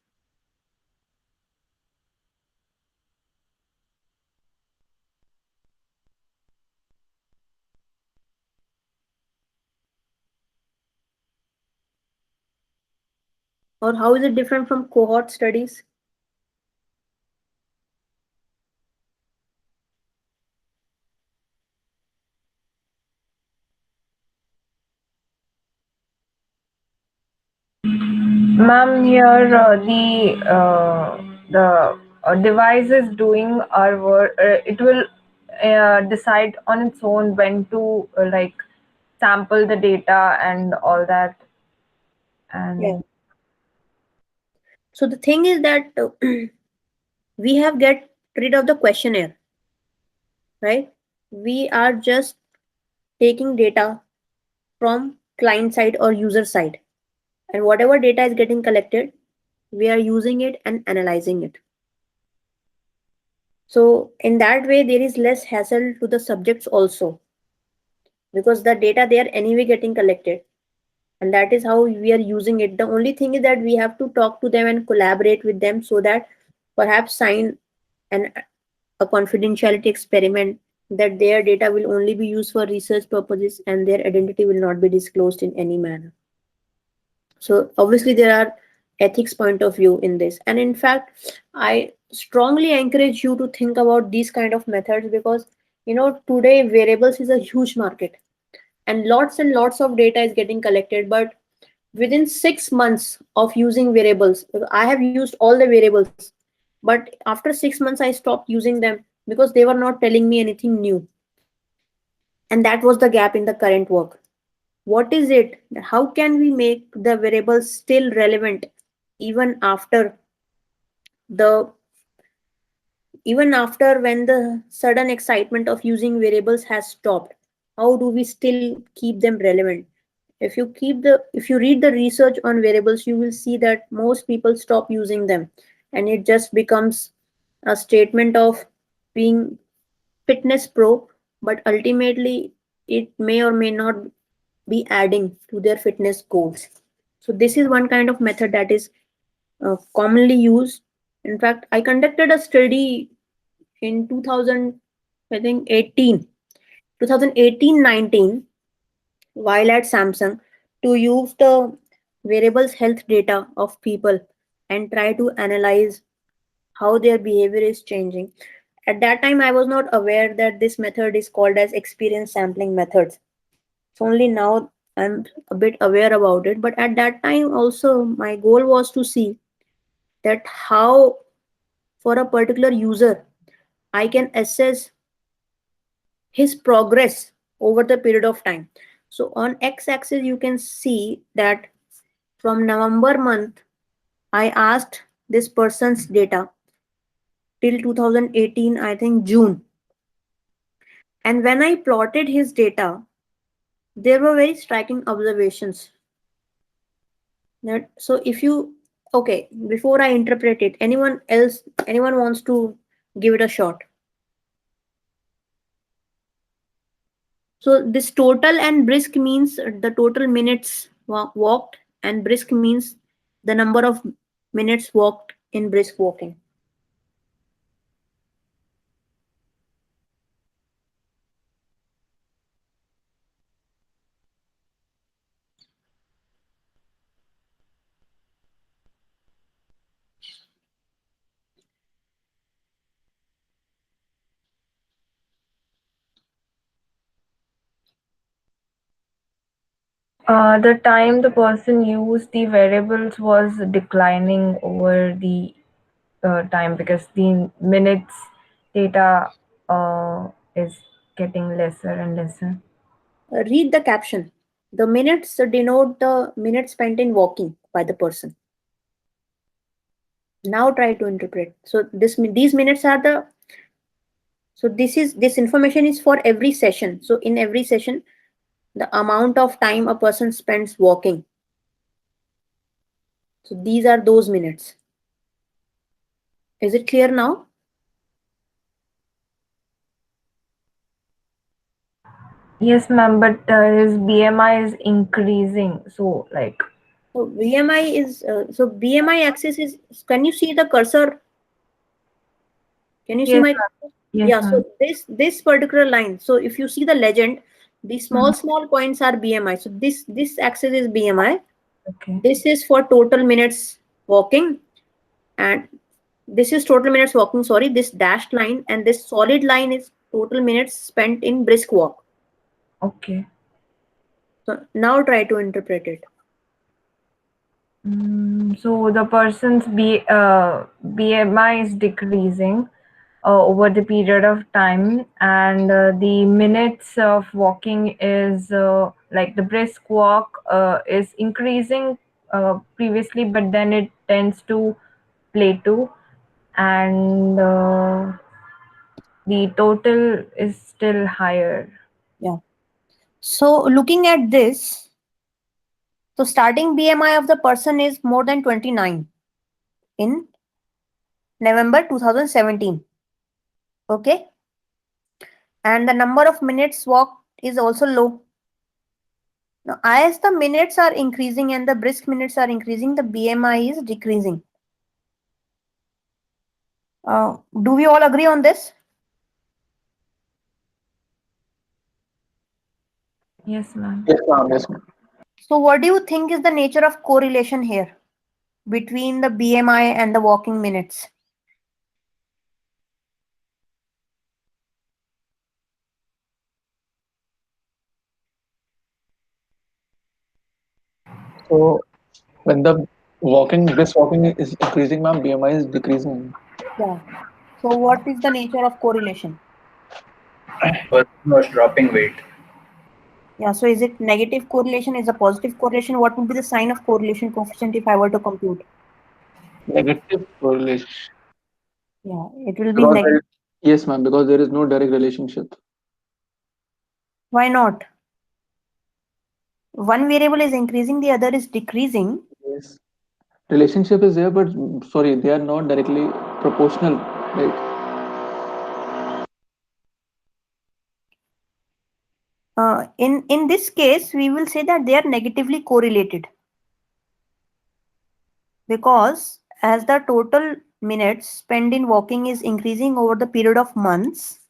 Or how is it different from cohort studies? Ma'am, here the device is doing our work. It will decide on its own when to like sample the data and all that. Yeah. And So the thing is that we have get rid of the questionnaire, right? We are just taking data from client side or user side, and whatever data is getting collected, we are using it and analyzing it. So in that way, there is less hassle to the subjects also, because the data they are anyway getting collected, and that is how we are using it. The only thing is that we have to talk to them and collaborate with them so that perhaps sign an a confidentiality experiment, that their data will only be used for research purposes and their identity will not be disclosed in any manner. So obviously there are ethics point of view in this, and in fact I strongly encourage you to think about these kind of methods, because today variables is a huge market and lots of data is getting collected. But within 6 months of using variables, I have used all the variables, but after 6 months I stopped using them because they were not telling me anything new, and that was the gap in the current work. What is it? How can we make the variables still relevant even after the even after when the sudden excitement of using variables has stopped? How do we still keep them relevant? If you read the research on variables, you will see that most people stop using them, and it just becomes a statement of being fitness pro, but ultimately it may or may not be adding to their fitness goals. So this is one kind of method that is commonly used. In fact, I conducted a study in 2000, I think 18, 2018-19, while at Samsung, to use the variables health data of people and try to analyze how their behavior is changing. At that time, I was not aware that this method is called as experience sampling methods. So only now I'm a bit aware about it. But at that time also, my goal was to see that how, for a particular user, I can assess his progress over the period of time. So on x-axis, you can see that from November month, I asked this person's data till 2018, I think June. And when I plotted his data, there were very striking observations. So if you, okay, before I interpret it, anyone wants to give it a shot? So this total and brisk means the total minutes walked, and brisk means the number of minutes walked in brisk walking. The time the person used the variables was declining over the time because the minutes data is getting lesser and lesser. Read the caption. The minutes denote the minutes spent in walking by the person. Now try to interpret. So these minutes are the, so this information is for every session. So in every session, the amount of time a person spends walking. So these are those minutes. Is it clear now? Yes, ma'am, but his BMI is increasing. So, like, So BMI is so BMI axis is. Can you see the cursor? Can you see yes, my? ma'am. Yes, Yeah. So ma'am. this particular line. So if you see the legend, the Mhm. small points are BMI. So this axis is BMI. Okay. This is for total minutes walking, and this is total minutes walking. Sorry, this dashed line and this solid line is total minutes spent in brisk walk. Okay. So now try to interpret it. So the person's BMI is decreasing over the period of time, and the minutes of walking is like the brisk walk is increasing previously, but then it tends to plateau, and the total is still higher. Yeah. So looking at this, so starting BMI of the person is more than 29 in November 2017. Okay. And the number of minutes walked is also low. Now, as the minutes are increasing and the brisk minutes are increasing, the BMI is decreasing. Do we all agree on this? Yes, ma'am. Yes, ma'am. Yes, ma'am. So, what do you think is the nature of correlation here between the BMI and the walking minutes? So when the this walking is increasing, ma'am, BMI is decreasing. Yeah. So, what is the nature of correlation? Person was dropping weight. Yeah. So, is it negative correlation? Is a positive correlation? What would be the sign of correlation coefficient if I were to compute? Negative correlation. Yeah, it will be Because negative. yes, ma'am, because there is no direct relationship. Why not? One variable is increasing, the other is decreasing. Yes. Relationship is there, but sorry, they are not directly proportional, right? In this case, we will say that they are negatively correlated because as the total minutes spent in walking is increasing over the period of months,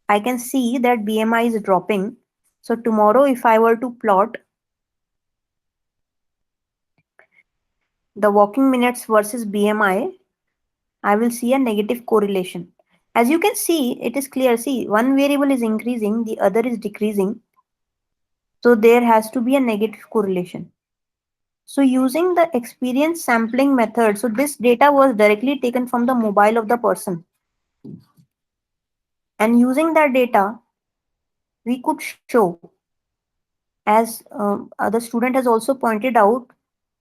I can see that BMI is dropping. So tomorrow, if I were to plot the walking minutes versus I will see a negative correlation. As you can see, it is clear. See, one variable is increasing, the other is decreasing. So there has to be a negative correlation. So using the experience sampling method, so this data was directly taken from the mobile of the person. And using that data, we could show, as the student has also pointed out,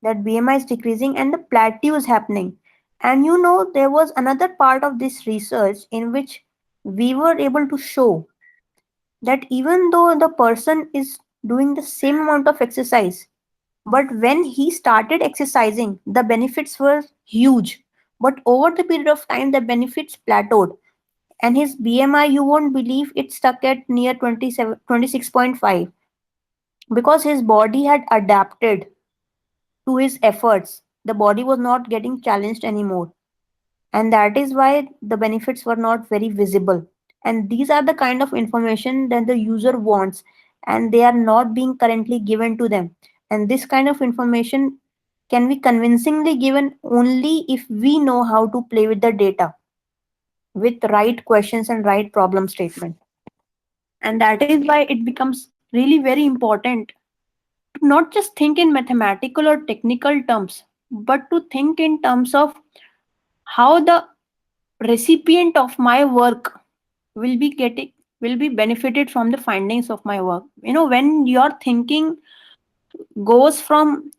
that BMI is decreasing and the plateau is happening. And you know, there was another part of this research in which we were able to show that even though the person is doing the same amount of exercise, but when he started exercising, the benefits were huge. But over the period of time, the benefits plateaued. And his BMI, you won't believe, it stuck at near 26.5 because his body had adapted to his efforts. The body was not getting challenged anymore. And that is why the benefits were not very visible. And these are the kind of information that the user wants, and they are not being currently given to them. And this kind of information can be convincingly given only if we know how to play with the data with right questions and right problem statement. And that is why it becomes really very important to not just think in mathematical or technical terms, but to think in terms of how the recipient of my work will be getting will be benefited from the findings of my work. You know, when your thinking goes from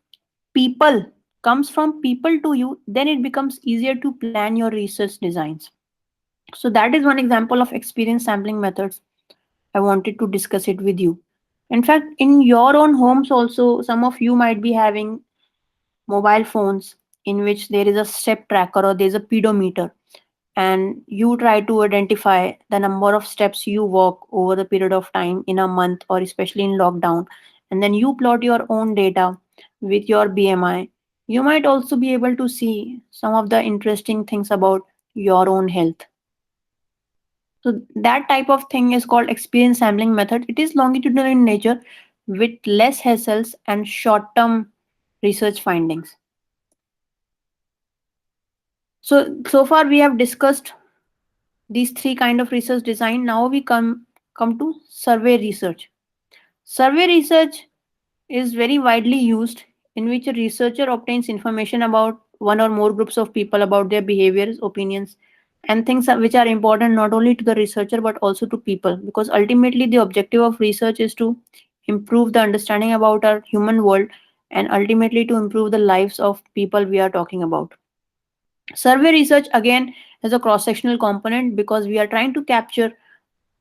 people comes from people to you, then it becomes easier to plan your research designs. So that is one example of experience sampling methods. I wanted to discuss it with you. In fact, in your own homes also, some of you might be having mobile phones in which there is a step tracker or there is a pedometer, and you try to identify the number of steps you walk over the period of time in a month or especially in lockdown, and then you plot your own data with your BMI. You might also be able to see some of the interesting things about your own health. So that type of thing is called experience sampling method. It is longitudinal in nature with less hassles and short term research findings. So far we have discussed these three kind of research design. Now we come to survey research. Survey research is very widely used, in which a researcher obtains information about one or more groups of people about their behaviors, opinions, and things which are important not only to the researcher but also to people, because ultimately the objective of research is to improve the understanding about our human world and ultimately to improve the lives of people we are talking about. Survey research again has a cross sectional component because we are trying to capture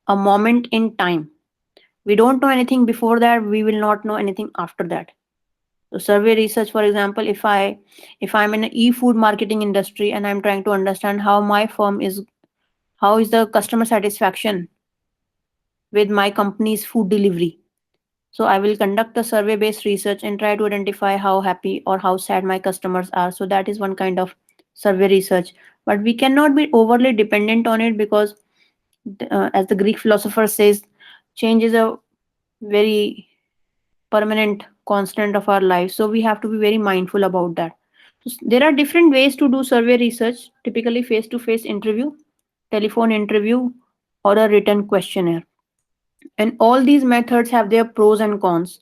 a moment in time. We don't know anything before that, we will not know anything after that. So survey research, for example, if I'm in an e-food marketing industry and I'm trying to understand how my firm is, how is the customer satisfaction with my company's food delivery. So I will conduct a survey based research and try to identify how happy or how sad my customers are. So that is one kind of survey research. But we cannot be overly dependent on it because, as the Greek philosopher says, change is a very permanent constant of our life. So we have to be very mindful about that. So there are different ways to do survey research, typically face to face interview, telephone interview, or a written questionnaire. And all these methods have their pros and cons.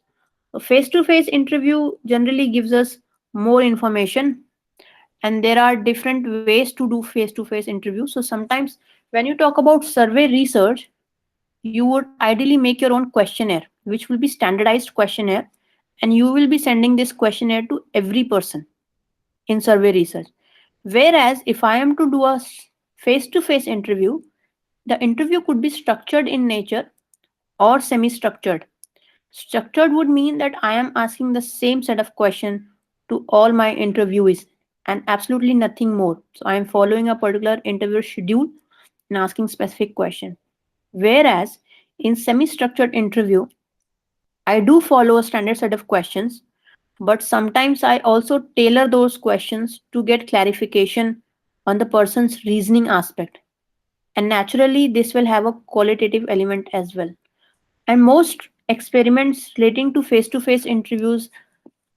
A face to face interview generally gives us more information, and there are different ways to do face to face interviews. So sometimes when you talk about survey research, you would ideally make your own questionnaire, which will be standardized questionnaire, and you will be sending this questionnaire to every person in survey research. Whereas if I am to do a face to face interview, the interview could be structured in nature or semi structured. Structured would mean that I am asking the same set of questions to all my interviewees and absolutely nothing more. So I am following a particular interview schedule and asking specific questions. Whereas in semi structured interview, I do follow a standard set of questions, but sometimes I also tailor those questions to get clarification on the person's reasoning aspect. And naturally, this will have a qualitative element as well. And most experiments relating to face interviews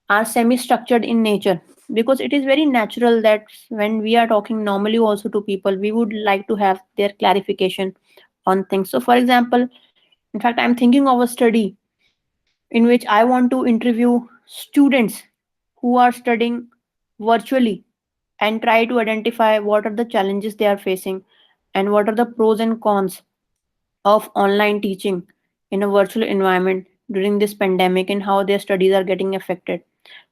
are semi structured in nature, because it is very natural that when we are talking normally also to people, we would like to have their clarification on things. So, for example, in fact, I'm thinking of a study in which I want to interview students who are studying virtually and try to identify what are the challenges they are facing and what are the pros and cons of online teaching in a virtual environment during this pandemic and how their studies are getting affected.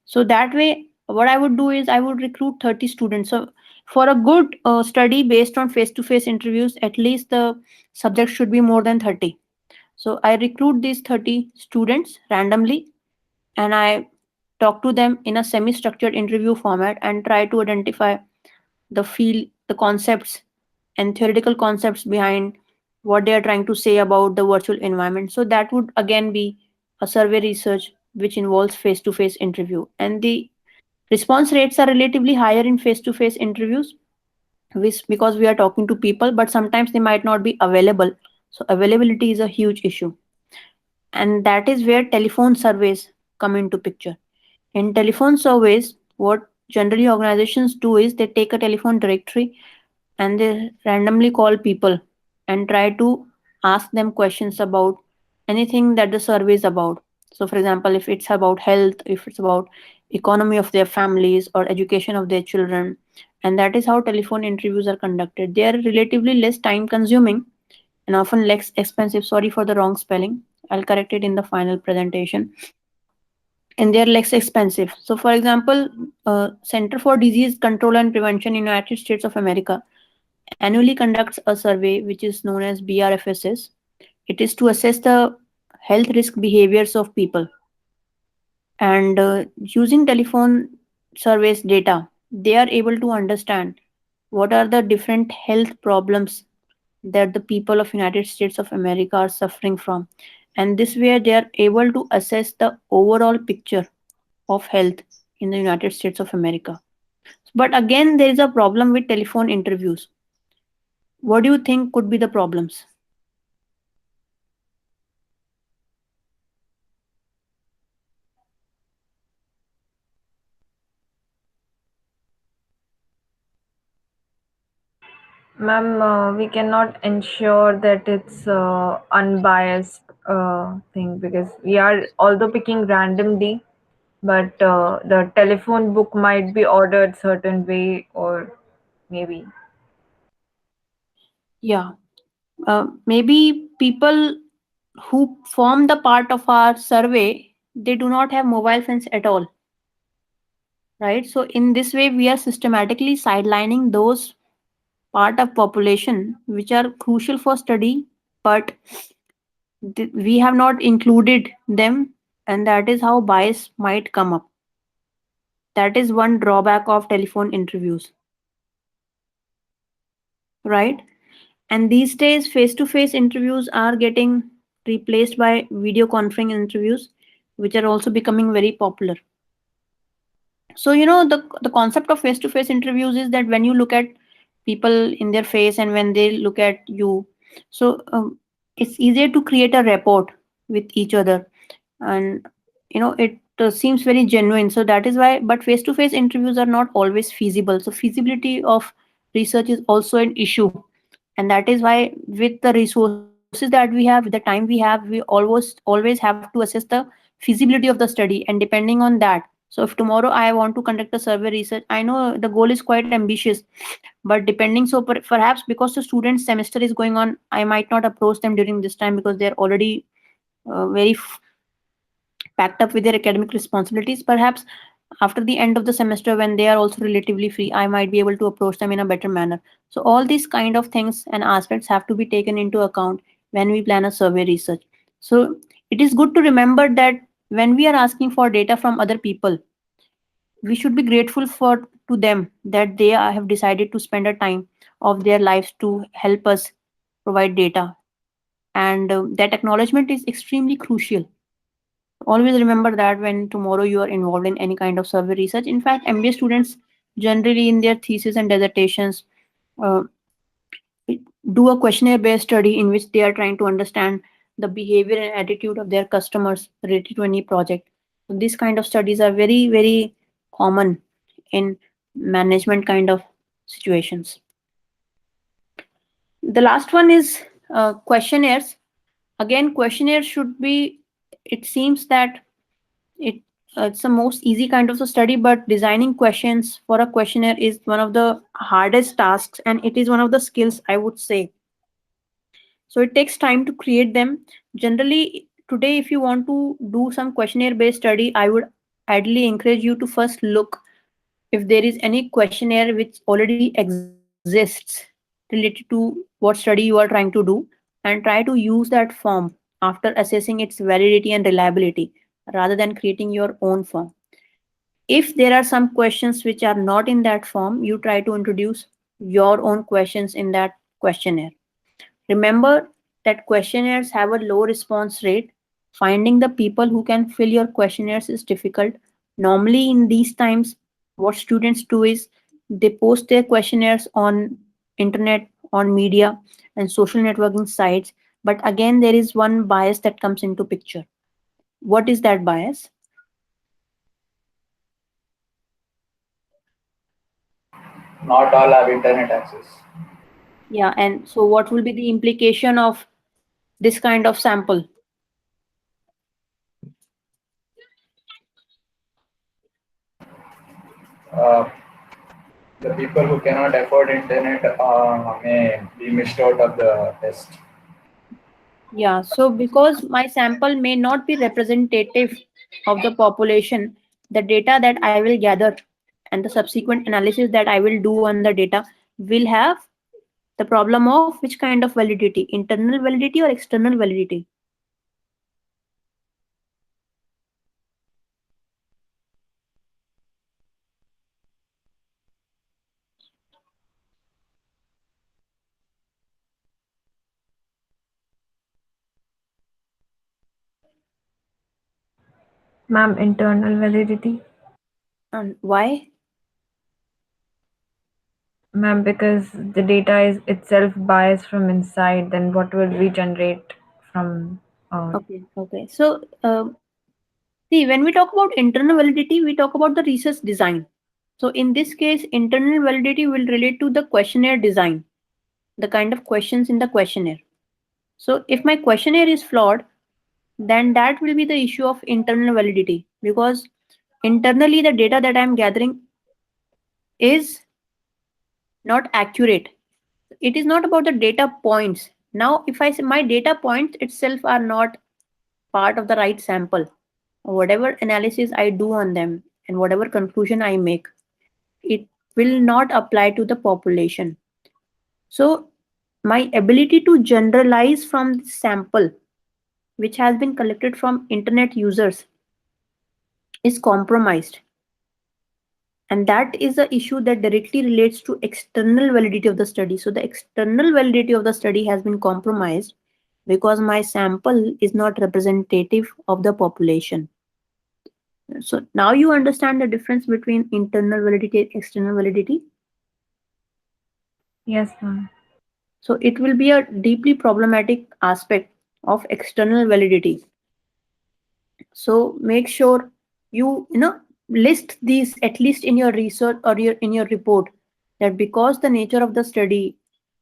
So that way, what I would do is I would recruit 30 students. So for a good study based on face-to-face interviews, at least the subject should be more than 30. So I recruit these 30 students randomly, and I talk to them in a semi-structured interview format and try to identify the field, the concepts and theoretical concepts behind what they are trying to say about the virtual environment. So that would again be a survey research which involves face-to-face interview. And the response rates are relatively higher in face-to-face interviews, which because we are talking to people, but sometimes they might not be available. So availability is a huge issue. And that is where telephone surveys come into picture. In telephone surveys, what generally organizations do is they take a telephone directory and they randomly call people and try to ask them questions about anything that the survey is about. So, for example, if it's about health, if it's about economy of their families or education of their children, and that is how telephone interviews are conducted. They are relatively less time consuming and often less expensive. Sorry for the wrong spelling. I'll correct it in the final presentation. And they are less expensive. So, for example, Center for Disease Control and Prevention in United States of America annually conducts a survey which is known as BRFSS. It is to assess the health risk behaviors of people. And using telephone surveys data, they are able to understand what are the different health problems that the people of United States of America are suffering from. And this way they are able to assess the overall picture of health in the United States of America. But again, there is a problem with telephone interviews. What do you think could be the problems? Ma'am, we cannot ensure that it's unbiased thing because we are although picking randomly, but the telephone book might be ordered certain way or maybe. Yeah, maybe people who form the part of our survey, they do not have mobile phones at all, right? So in this way, we are systematically sidelining those part of population which are crucial for study, but we have not included them, and that is how bias might come up. That is one drawback of telephone interviews, right? And these days, face to face interviews are getting replaced by video conferencing interviews, which are also becoming very popular. So, the concept of face to face interviews is that when you look at people in their face and when they look at you, so it's easier to create a rapport with each other. And it seems very genuine. So that is why, but face to face interviews are not always feasible. So feasibility of research is also an issue. And that is why, with the resources that we have, with the time we have, we always have to assess the feasibility of the study. And depending on that, so if tomorrow I want to conduct a survey research, I know the goal is quite ambitious, but depending, so perhaps because the student semester is going on, I might not approach them during this time because they're already very packed up with their academic responsibilities. Perhaps after the end of the semester, when they are also relatively free, I might be able to approach them in a better manner. So all these kind of things and aspects have to be taken into account when we plan a survey research. So it is good to remember that when we are asking for data from other people, we should be grateful for to them that they have decided to spend a time of their lives to help us provide data. And that acknowledgement is extremely crucial. Always remember that when tomorrow you are involved in any kind of survey research. In fact, MBA students generally in their thesis and dissertations uh, do a questionnaire based study in which they are trying to understand the behavior and attitude of their customers related to any project. So these kind of studies are very, very common in management kind of situations. The last one is questionnaires. Again, questionnaires should be, it seems that it it's the most easy kind of a study, but designing questions for a questionnaire is one of the hardest tasks, and it is one of the skills, I would say. So it takes time to create them. Generally, today, if you want to do some questionnaire based study, I would ideally encourage you to first look if there is any questionnaire which already exists related to what study you are trying to do, and try to use that form after assessing its validity and reliability rather than creating your own form. If there are some questions which are not in that form, you try to introduce your own questions in that questionnaire. Remember that questionnaires have a low response rate. Finding the people who can fill your questionnaires is difficult. Normally, in these times, what students do is they post their questionnaires on internet, on media, and social networking sites. But again, there is one bias that comes into picture. What is that bias? Not all have internet access. Yeah, and so what will be the implication of this kind of sample? Uh, the people who cannot afford internet may be missed out of the test. Yeah, so because my sample may not be representative of the population, the data that I will gather and the subsequent analysis that I will do on the data will have the problem of which kind of validity, internal validity or external validity. Ma'am, internal validity. And why? Ma'am, because the data is itself biased from inside, then what will we generate from Okay. So, see, when we talk about internal validity, we talk about the research design. So, in this case, internal validity will relate to the questionnaire design, the kind of questions in the questionnaire. So, if my questionnaire is flawed, then that will be the issue of internal validity, because internally the data that I'm gathering is not accurate. It is not about the data points. Now, if I say my data points itself are not part of the right sample, whatever analysis I do on them and whatever conclusion I make, it will not apply to the population. So, my ability to generalize from the sample which has been collected from internet users is compromised. And that is the issue that directly relates to external validity of the study. So the external validity of the study has been compromised because my sample is not representative of the population. So now you understand the difference between internal validity and external validity. yes, ma'am. So it will be a deeply problematic aspect of external validity. So make sure you list these at least in your research or in your report, that because the nature of the study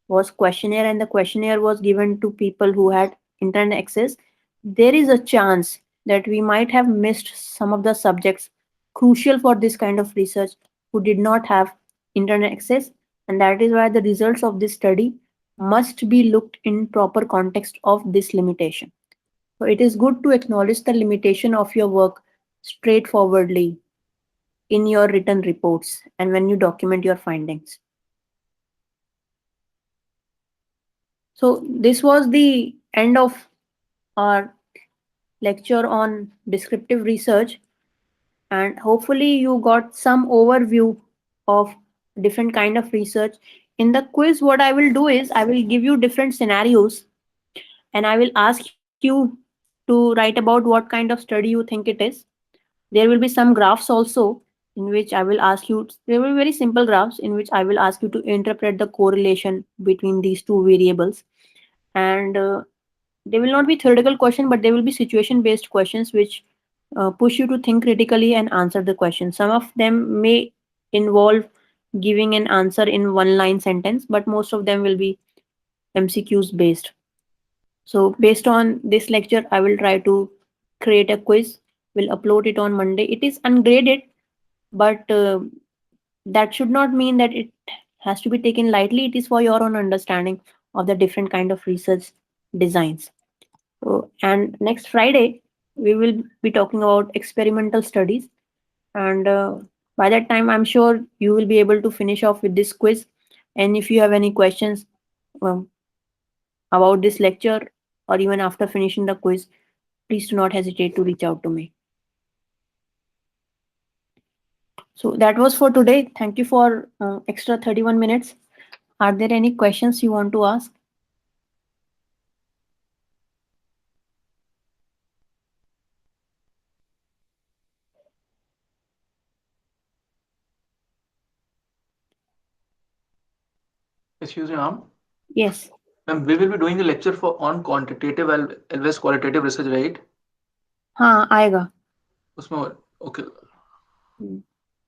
was questionnaire and the questionnaire was given to people who had internet access, there is a chance that we might have missed some of the subjects crucial for this kind of research who did not have internet access. And that is why the results of this study must be looked in proper context of this limitation. So it is good to acknowledge the limitation of your work straightforwardly in your written reports and when you document your findings. So this was the end of our lecture on descriptive research, and hopefully you got some overview of different kind of research. In the quiz, what I will do is I will give you different scenarios and I will ask you to write about what kind of study you think it is. There will be some graphs also in which I will ask you, there will be very simple graphs in which I will ask you to interpret the correlation between these two variables. And they will not be theoretical questions, but they will be situation based questions which push you to think critically and answer the question. Some of them may involve giving an answer in one line sentence, but most of them will be MCQs based. So based on this lecture, I will try to create a quiz. We'll upload it on Monday. It is ungraded, but that should not mean that it has to be taken lightly. It is for your own understanding of the different kind of research designs. So, and next Friday, we will be talking about experimental studies. And by that time, I'm sure you will be able to finish off with this quiz. And if you have any questions um, about this lecture or even after finishing the quiz, please do not hesitate to reach out to me. So that was for today. Thank you for extra 31 minutes. Are there any questions you want to ask? Excuse me, ma'am. Yes. Ma'am, we will be doing the lecture for on quantitative as well as qualitative research, right? हाँ आएगा. उसमें okay. Hmm.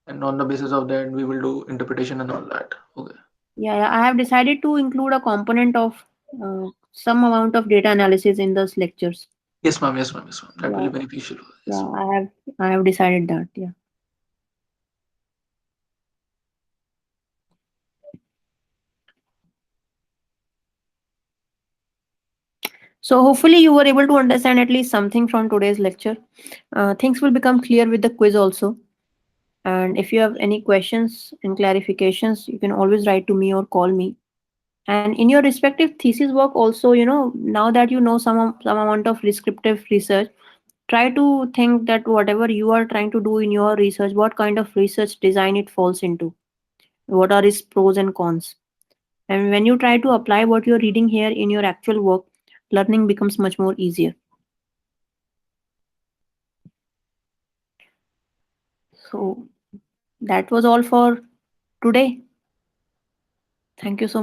And on the basis of that, we will do interpretation and all that. Okay. Yeah, I have decided to include a component of some amount of data analysis in those lectures. Yes, ma'am. Yes, ma'am. Yes, ma'am. That will Yeah, be beneficial. Yes. yeah, I have decided that. Yeah. So hopefully you were able to understand at least something from today's lecture. Things will become clear with the quiz also. And if you have any questions and clarifications, you can always write to me or call me. And in your respective thesis work also, now that you know some amount of descriptive research, try to think that whatever you are trying to do in your research, what kind of research design it falls into, what are its pros and cons. And when you try to apply what you're reading here in your actual work, learning becomes much more easier. So that was all for today. Thank you so much.